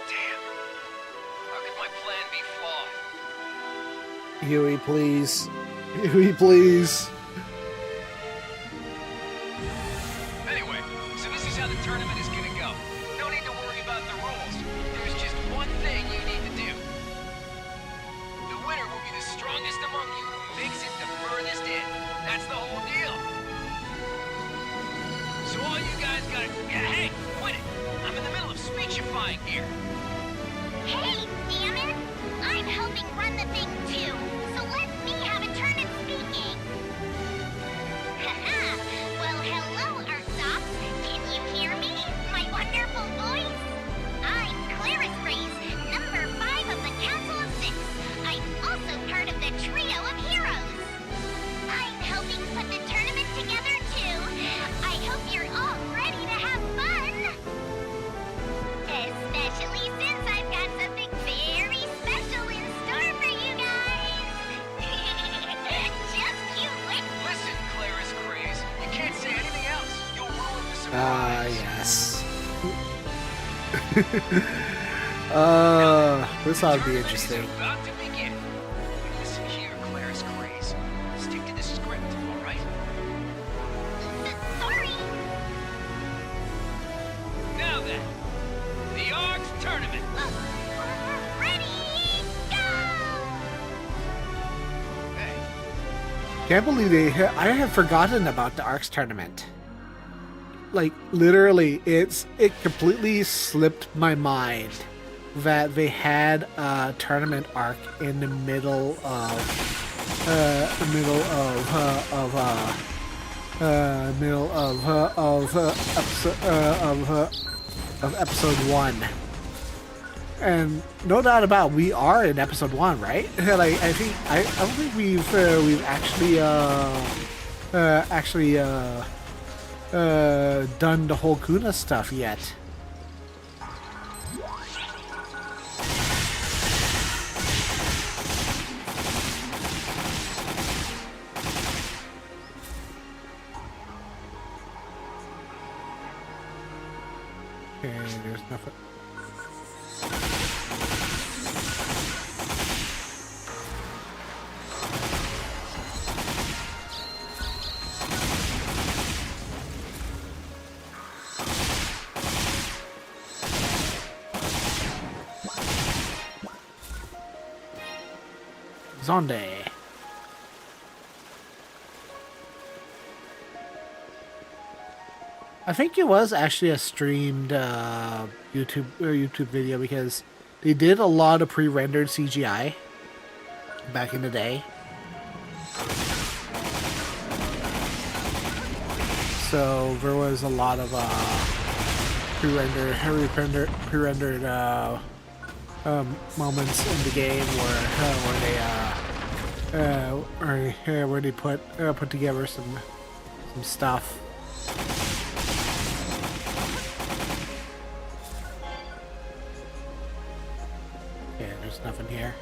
Damn. How could my plan be flawed? Huey, please. Huey, please. Anyway, so this is how the tournament is gonna go. No need to worry about the rules. There's just one thing you need to do. The winner will be the strongest among you who makes it the furthest in. That's the whole deal. So all you guys gotta... Yeah, hey, quit it. I'm in the middle of speechifying here. Hey, damn it! I'm helping run the thing too, so let me have a turn at speaking. Haha! Well, hello, Earthsoft. Can you hear me? My wonderful voice? I'm Claris Race, number 5 of the Council of 6. I'm also part of the trio of heroes. I'm helping put the tournament together too. I hope you're all ready to have fun. Especially since I've got something very special in store for you guys. Just you wait. Listen, Claris Craze, you can't say anything else. You'll ruin the surprise. Ah, yes. This ought to be interesting. About to begin. Listen here, Claris Craze. Stick to the script, all right? Sorry. Now then, the ARCS tournament. Ready, go! Hey, Can't believe I have forgotten about the ARCS tournament. Like, literally, it completely slipped my mind that they had a tournament arc in the middle of episode 1. And no doubt about it, we are in episode 1, right? Like, I don't think we've actually done the whole Kuna stuff yet. Okay, there's nothing. Zonde. I think it was actually a streamed YouTube video because they did a lot of pre-rendered CGI back in the day. So there was a lot of pre-rendered moments in the game where they put together some stuff. Okay, there's nothing here.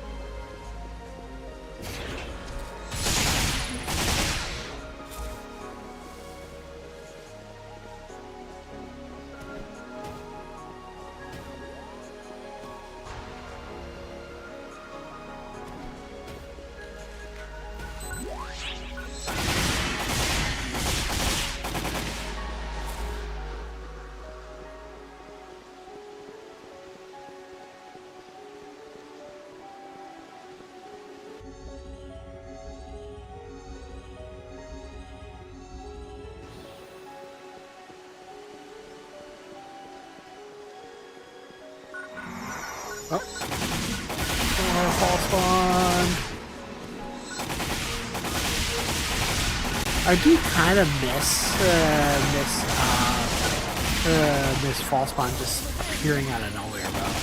Oh. More false spawn. I do kind of miss false spawn just appearing out of nowhere, though.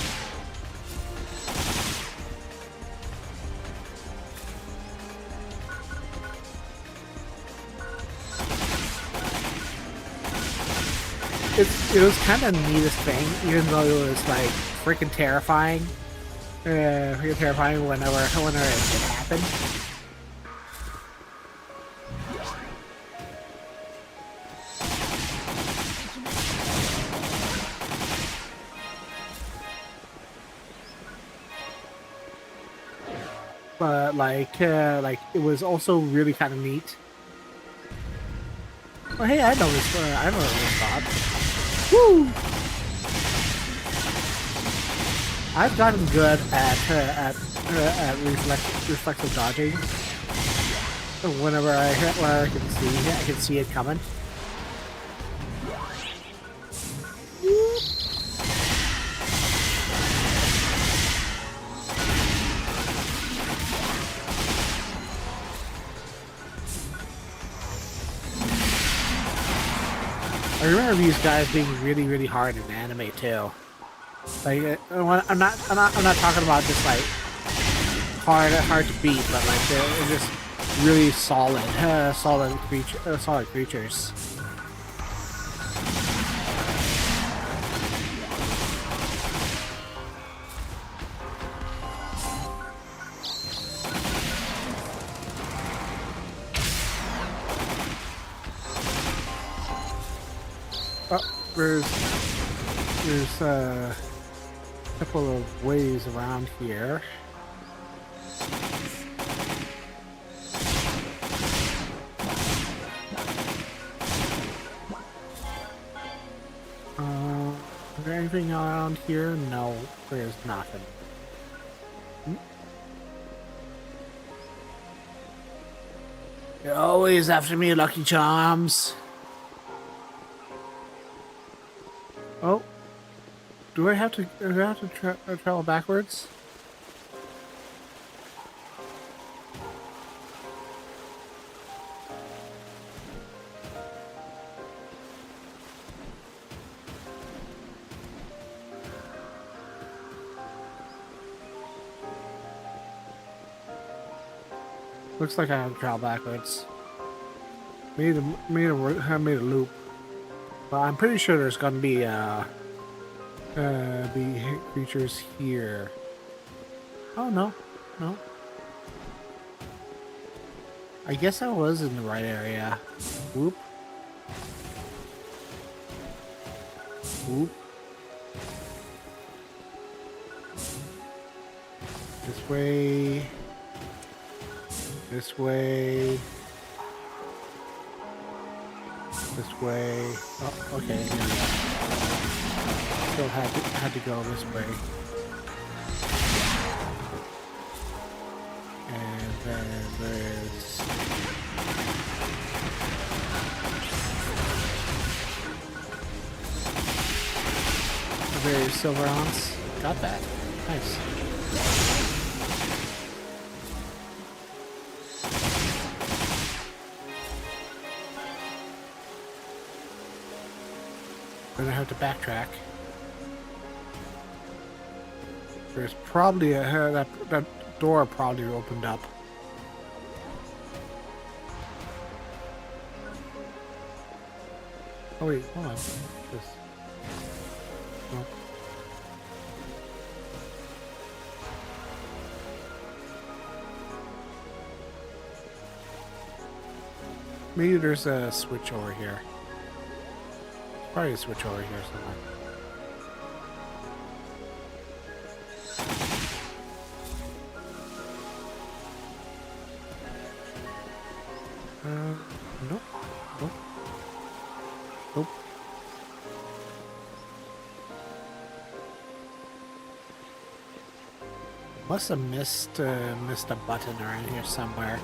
It was kind of the neatest thing, even though it was like freaking terrifying. Freaking terrifying whenever it happened. But like it was also really kind of neat. Well, hey, I know this. I know this spot. Woo! I've gotten good at reflexive dodging. Whenever I can see it coming. I remember these guys being really, really hard in anime too. Like, I'm not talking about just like hard to beat, but like they're just really solid creatures. Oh, there's a couple of ways around here. Is there anything around here? No, there's nothing. You're always after me, Lucky Charms. Oh, do I have to travel backwards? Looks like I have to travel backwards. Made a loop. Well, I'm pretty sure there's gonna be creatures here. Oh no. I guess I was in the right area. Whoop. Whoop. This way. This way. This way. Oh, okay. Still had to go this way. And then there's a silver ounce. Got that. Nice. Gonna have to backtrack. There's probably that door probably opened up. Oh wait, hold on. Oh. Maybe there's a switch over here. Probably a switch over here somewhere. Nope. Must have missed a button around here somewhere.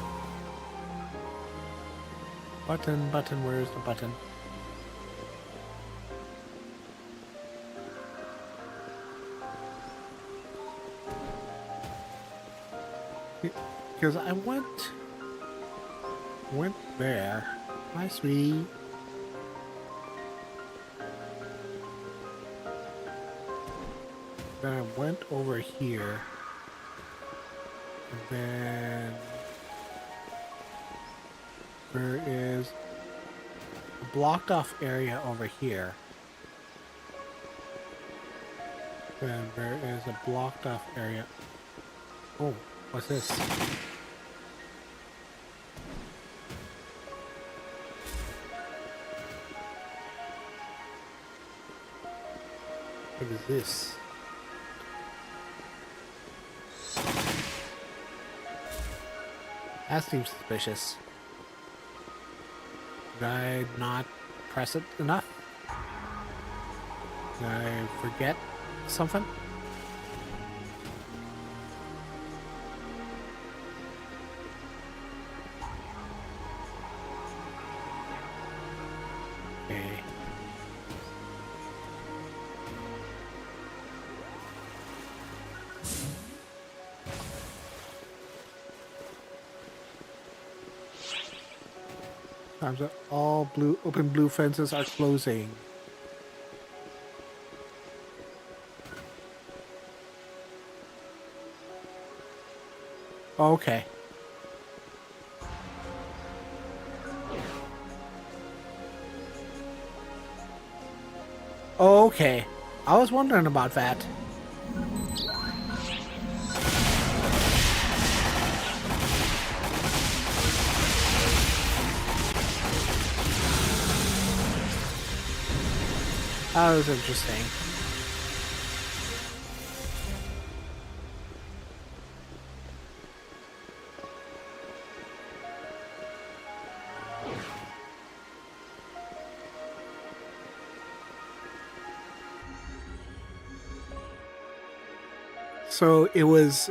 Button, where's the button? because I went there. Hi, sweetie. Then I went over here. And then there is a blocked off area over here. Then there is a blocked off area. Oh, what's this? What is this? That seems suspicious. Did I not press it enough? Did I forget something? Okay. Times that all open blue fences are closing. Okay. Okay. I was wondering about that. That was interesting. So it was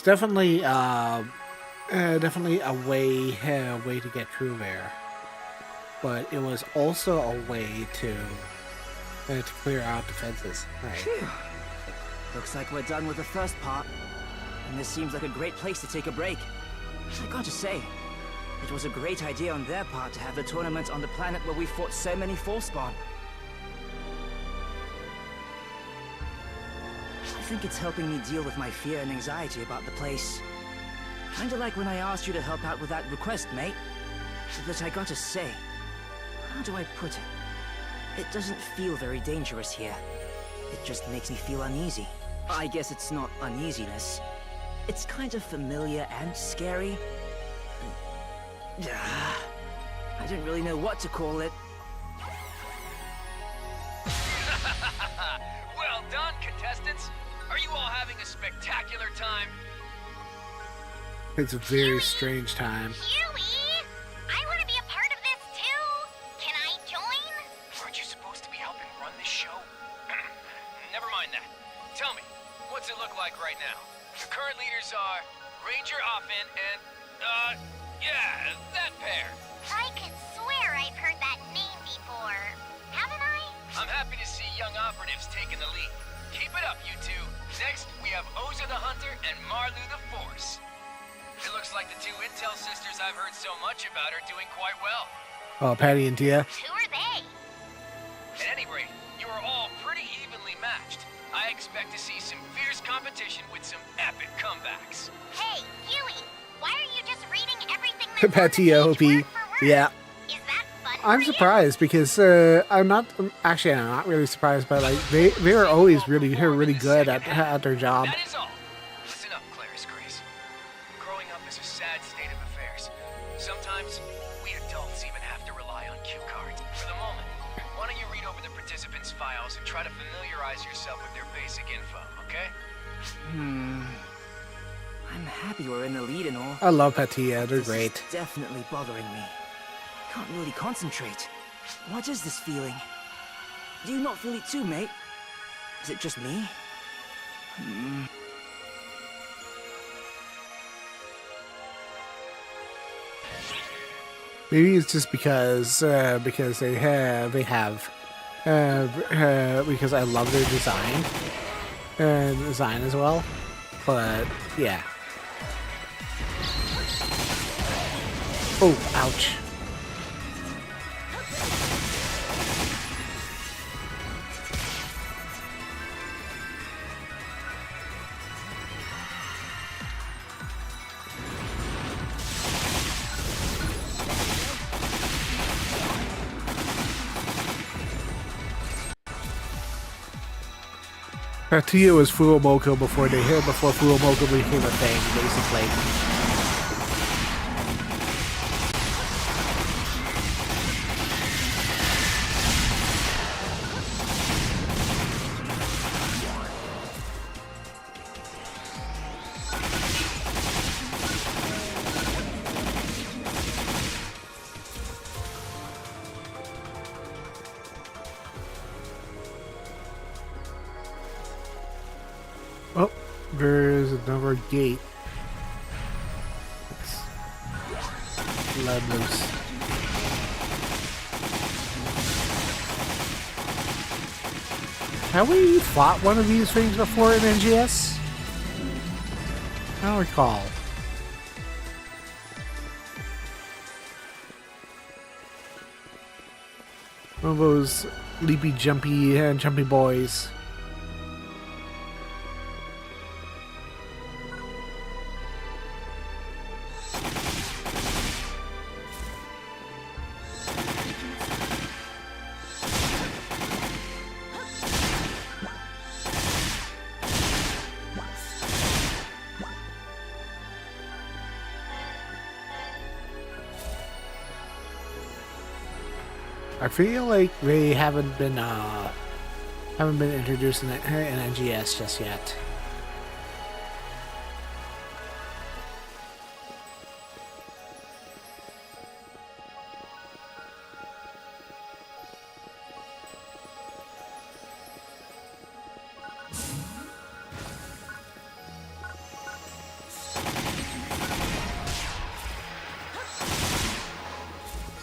definitely definitely a way to get through there, but it was also a way to clear out defenses. Right. Phew. Looks like we're done with the first part, and this seems like a great place to take a break. I gotta say, it was a great idea on their part to have the tournament on the planet where we fought so many Falspawn. I think it's helping me deal with my fear and anxiety about the place. Kinda like when I asked you to help out with that request, mate. But I gotta say, how do I put it? It doesn't feel very dangerous here. It just makes me feel uneasy. I guess it's not uneasiness. It's kind of familiar and scary. I don't really know what to call it. Well done, contestants. Are you all having a spectacular time? It's a very strange time. Huey! I want to be a part of this too! Can I join? Aren't you supposed to be helping run this show? Never mind that. Tell me, what's it look like right now? The current leaders are Ranger Offen and, yeah, that pair. I could swear I've heard that name before. Haven't I? I'm happy to see young operatives taking the lead. Keep it up, you two. Next, we have Oza the Hunter and Marlu the Force. It looks like the two Intel sisters I've heard so much about are doing quite well. Oh, Patty and Tia. Who are they? At any rate, you are all pretty evenly matched. I expect to see some fierce competition with some epic comebacks. Hey, Huey! Why are you just reading everything that's Patty on the page OP. word for word? Yeah. Is that fun I'm for you? surprised because I'm not really surprised, but like they were always really good at their job. That is all. Listen up, Clarice Grace. Growing up is a sad state of affairs. Sometimes we adults even have to rely on cue cards. For the moment, why don't you read over the participants' files and try to familiarize yourself with their basic info, okay? I'm happy we're in the lead and all. I love Patia, they're This great. is definitely bothering me. Can't really concentrate. What is this feeling? Do you not feel it too, mate? Is it just me? Maybe it's just because they have because I love their design as well. but yeah. Oh, ouch. Tia was Fuomoko before Fuomoko became a thing, basically. Oh, there's another gate. Let's let loose. Have we fought one of these things before in NGS? I don't recall. One of those leapy, jumpy boys. I feel like they haven't been introduced in NGS just yet.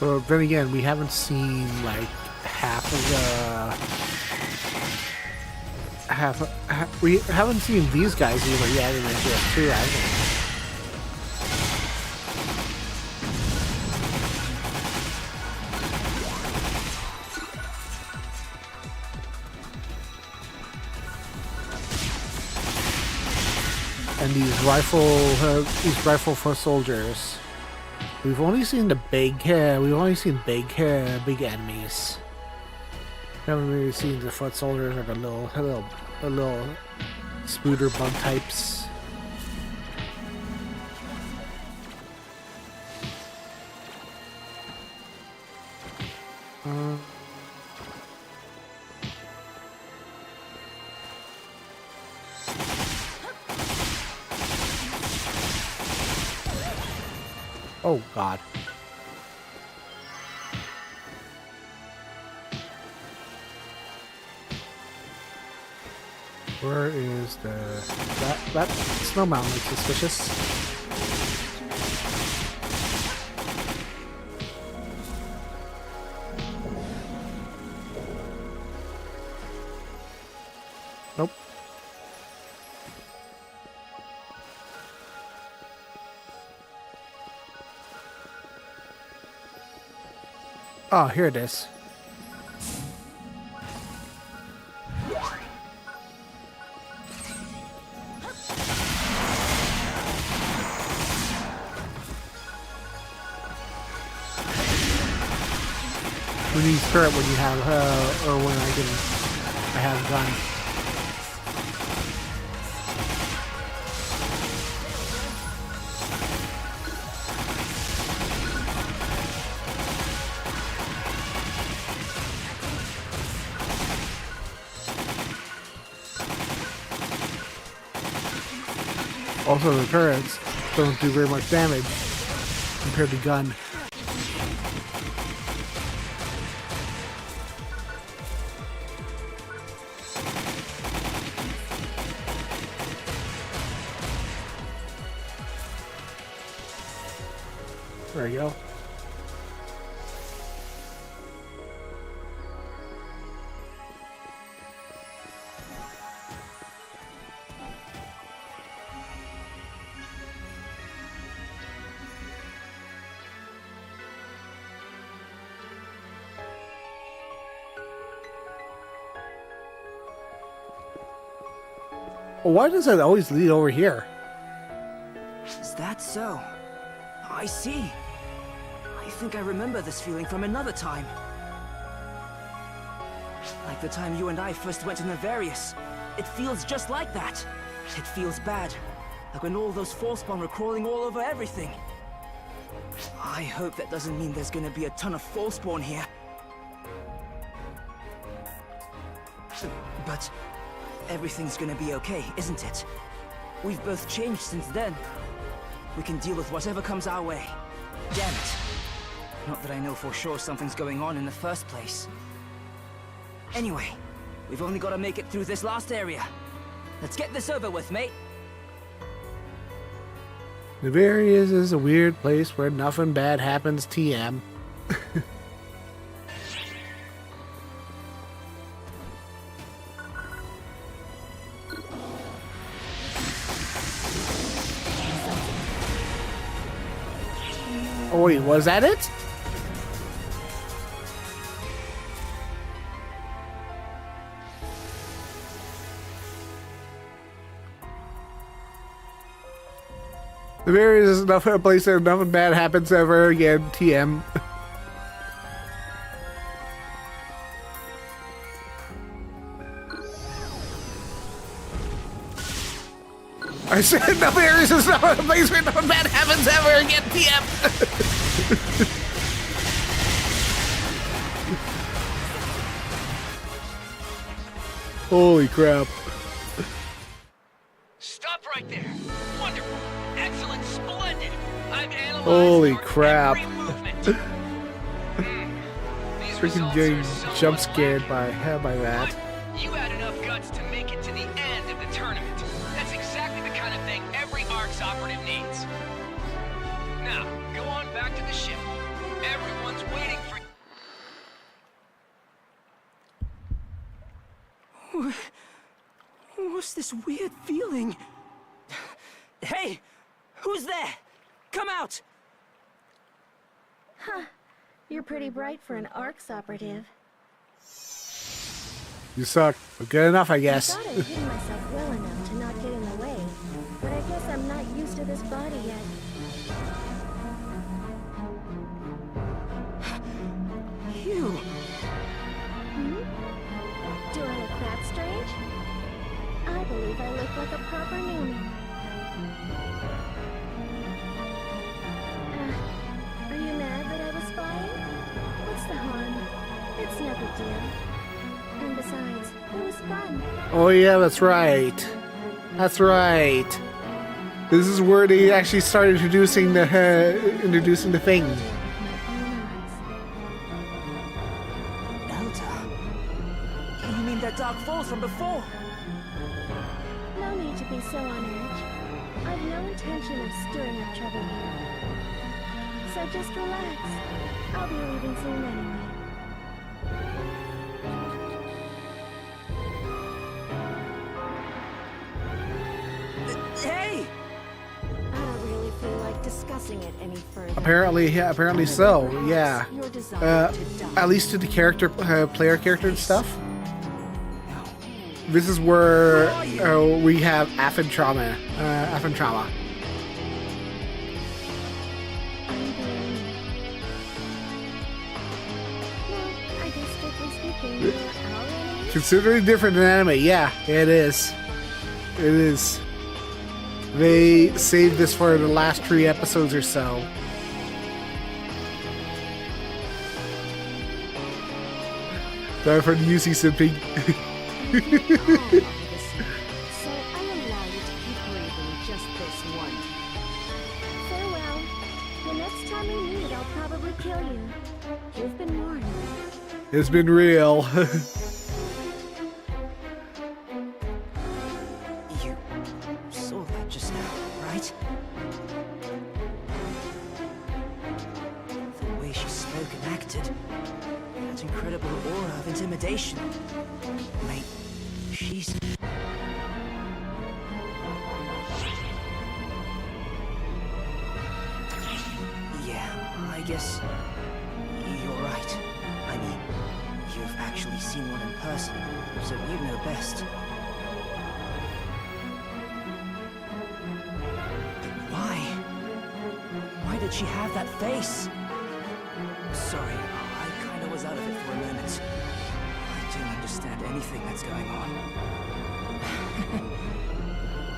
But then again, we haven't seen like half of the we haven't seen these guys either yet in NGS2, I think. And these rifle foot soldiers. We've only seen the big enemies. Haven't really seen the foot soldiers or the little spooter bug types. Oh God. Where is the that snow mountain looks suspicious. Nope. Oh, here it is. We need spirit when you have or when I have gun. Also, the turrets don't do very much damage compared to gun. There you go. Why does it always lead over here? Is that so? I see. I think I remember this feeling from another time. Like the time you and I first went to Nefarious. It feels just like that. It feels bad. Like when all those Falspawn were crawling all over everything. I hope that doesn't mean there's gonna be a ton of Falspawn here. But everything's gonna be okay, isn't it? We've both changed since then. We can deal with whatever comes our way. Damn it. Not that I know for sure something's going on in the first place. Anyway, we've only got to make it through this last area. Let's get this over with, mate. Nefarious is a weird place where nothing bad happens, TM. Oh wait, was that it? Nefarious is enough a place where nothing bad happens ever again, TM. I said Nefarious is not a place where nothing bad happens ever again, TM. Holy crap. Stop right there. Wonderful. Excellent. Splendid. I've analyzed Holy your crap. every movement. These Freaking results getting are somewhat jump scared lacking, by that. but you had enough guts to make it to the end of the tournament. That's exactly the kind of thing every ARC's operative needs. Now, go on back to the ship. Everyone's waiting for... What's this weird feeling? Hey! Who's there? Come out! Huh. You're pretty bright for an ARC's operative. You suck. But good enough, I guess. I thought I hid myself well enough to not get in the way, but I guess I'm not used to this body yet. You! Do I look that strange? I believe I look like a proper newbie. Are you mad that I was spying? What's the harm? It's no big deal. And besides, it was fun. Oh yeah, that's right. That's right. This is where they actually started introducing the thing. You mean that Dark Falls from before? No need to be so on edge. I've no intention of stirring up trouble here. So just relax. I'll be leaving soon anyway. Hey! I don't really feel like discussing it any further. Apparently so. Yeah. At least to the character, player character and stuff. This is where we have Affin Trauma. Affin Trauma. Considering different than anime, yeah, it is. It is. They saved this for the last 3 episodes or so. Sorry for the UC simping. So I'll allow you to keep breathing just this one. Farewell. The next time we meet, I'll probably kill you. You've been warned. It's been real. You saw that just now, right? The way she spoke and acted. That incredible aura of intimidation. Mate, she's... Yeah, I guess you're right. I mean, you've actually seen one in person, so you know best. did she have that face? Sorry, I kinda was out of it for a moment. I don't understand anything that's going on.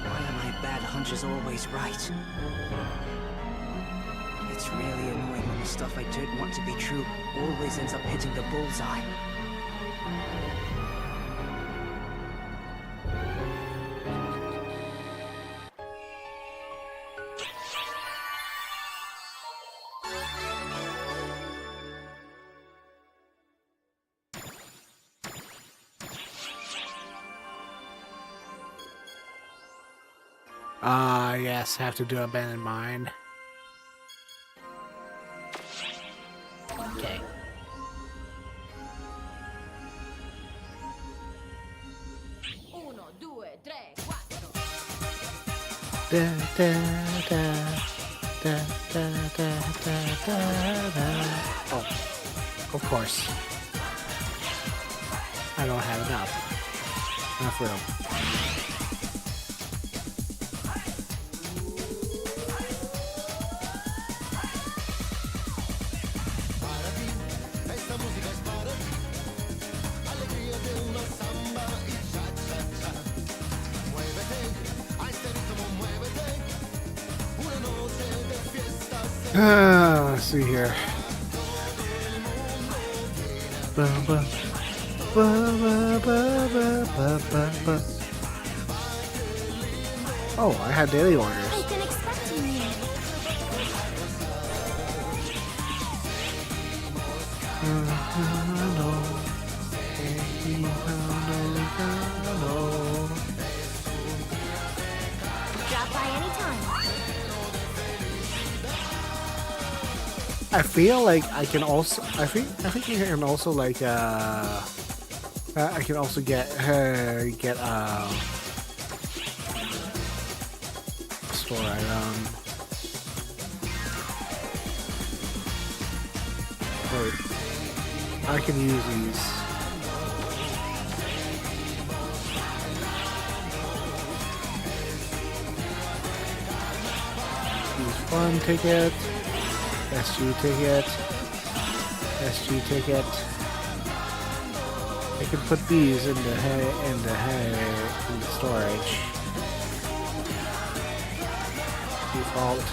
Why are my bad hunches always right? It's really annoying when the stuff I don't want to be true always ends up hitting the bullseye. Yes, have to do abandon mine. Okay. Da, da, da, da, da, da, da, da, da. Oh, of course. I don't have enough room. Let's see here. Oh, I had daily orders. I've been expecting you. Drop by anytime. I feel like I can also. I think you can also like. I can also get store item. Wait, I can use these. Use fun ticket. SG ticket. SG ticket. I can put these in the storage. Default.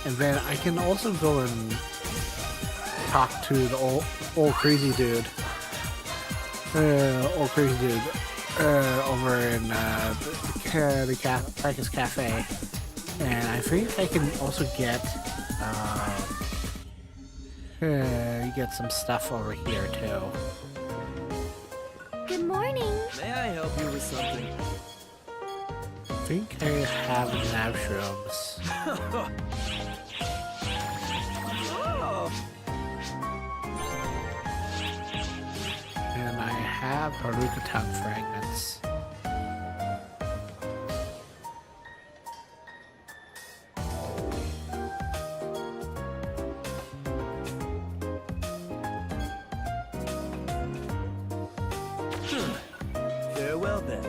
And then I can also go and talk to the old crazy dude. Over in the Practice Cafe, and I think I can also get some stuff over here too. Good morning. May I help you with something? I think I have mushrooms. And I have Haruka tongue fragments. Farewell then.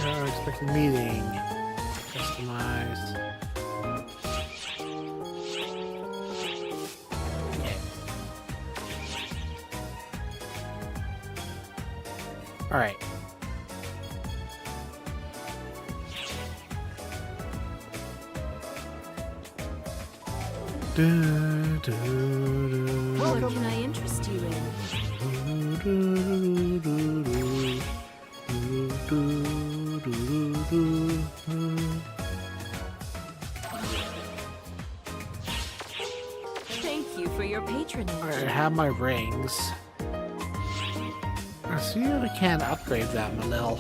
You're expecting meeting. Customize. Okay. All right. What can I interest you in? Thank you for your patronage. I have my rings. I see if I can upgrade them a little.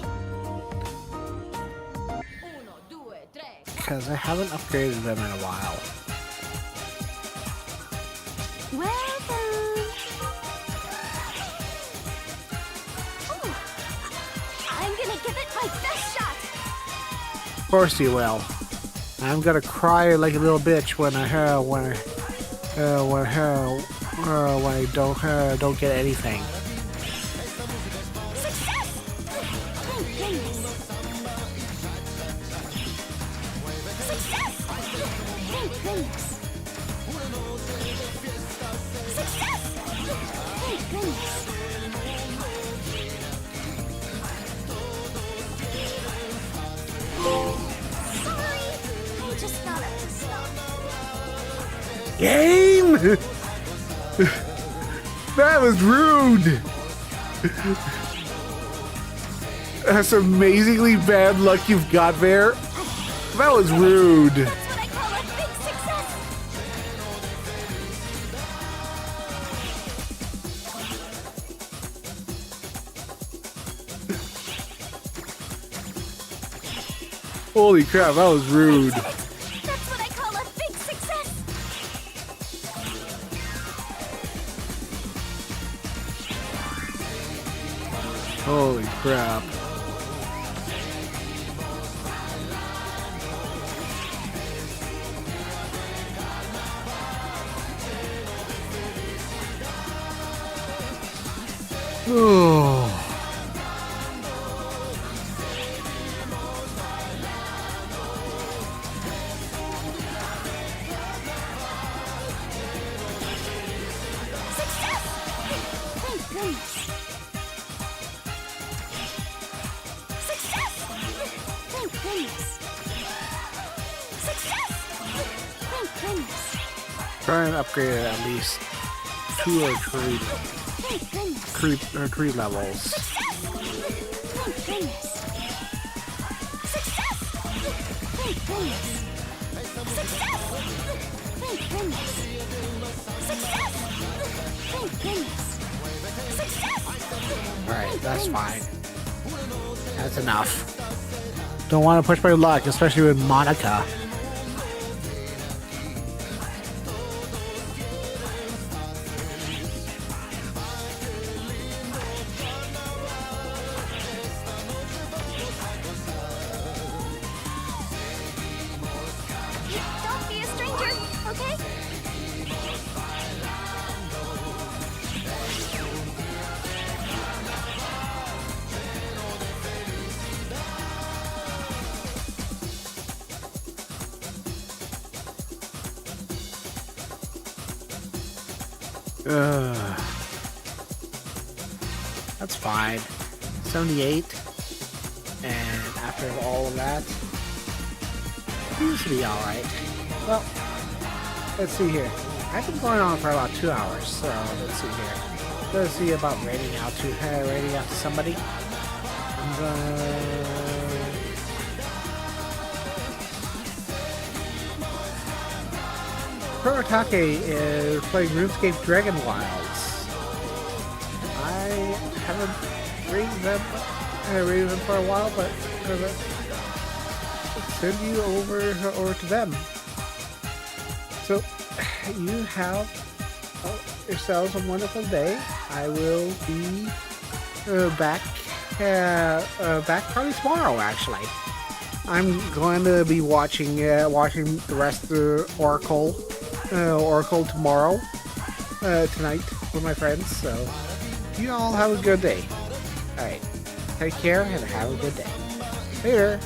Because I haven't upgraded them in a while. Welcome. Ooh, I'm gonna give it my best shot. Of course you will. I'm gonna cry like a little bitch when I don't get anything. Success! Thank goodness. Success! Thank goodness. Success! Thank goodness. Sorry, I just got up to stop. Game? That was rude. That's amazingly bad luck you've got there. That was rude. That's what I call a big success. Holy crap, that was rude. That's what I call a big success. Holy crap. Oh. Success! Thank goodness. Success! Thank goodness. Success! Thank goodness. Try and upgrade it at least 2 or 3 Thank goodness. 3 levels. Success! Thank goodness. Success! Thank goodness. Success! Thank goodness. Success! Thank goodness. Success! Alright, that's fine. That's enough. Don't want to push my luck, especially with Monica. Don't be a stranger, okay? That's fine. 78. And after all of that, seems to be alright. Well, let's see here. I've been going on for about 2 hours, so let's see here. Let's see about rating out to somebody. I'm gonna... Kurotake is playing RuneScape Dragon Wilds. I haven't rated them for a while, but I'm gonna send you over to them. So you have yourselves a wonderful day. I will be back probably tomorrow. Actually, I'm going to be watching the rest of Oracle tomorrow tonight with my friends. So you all have a good day. All right, take care and have a good day. Later.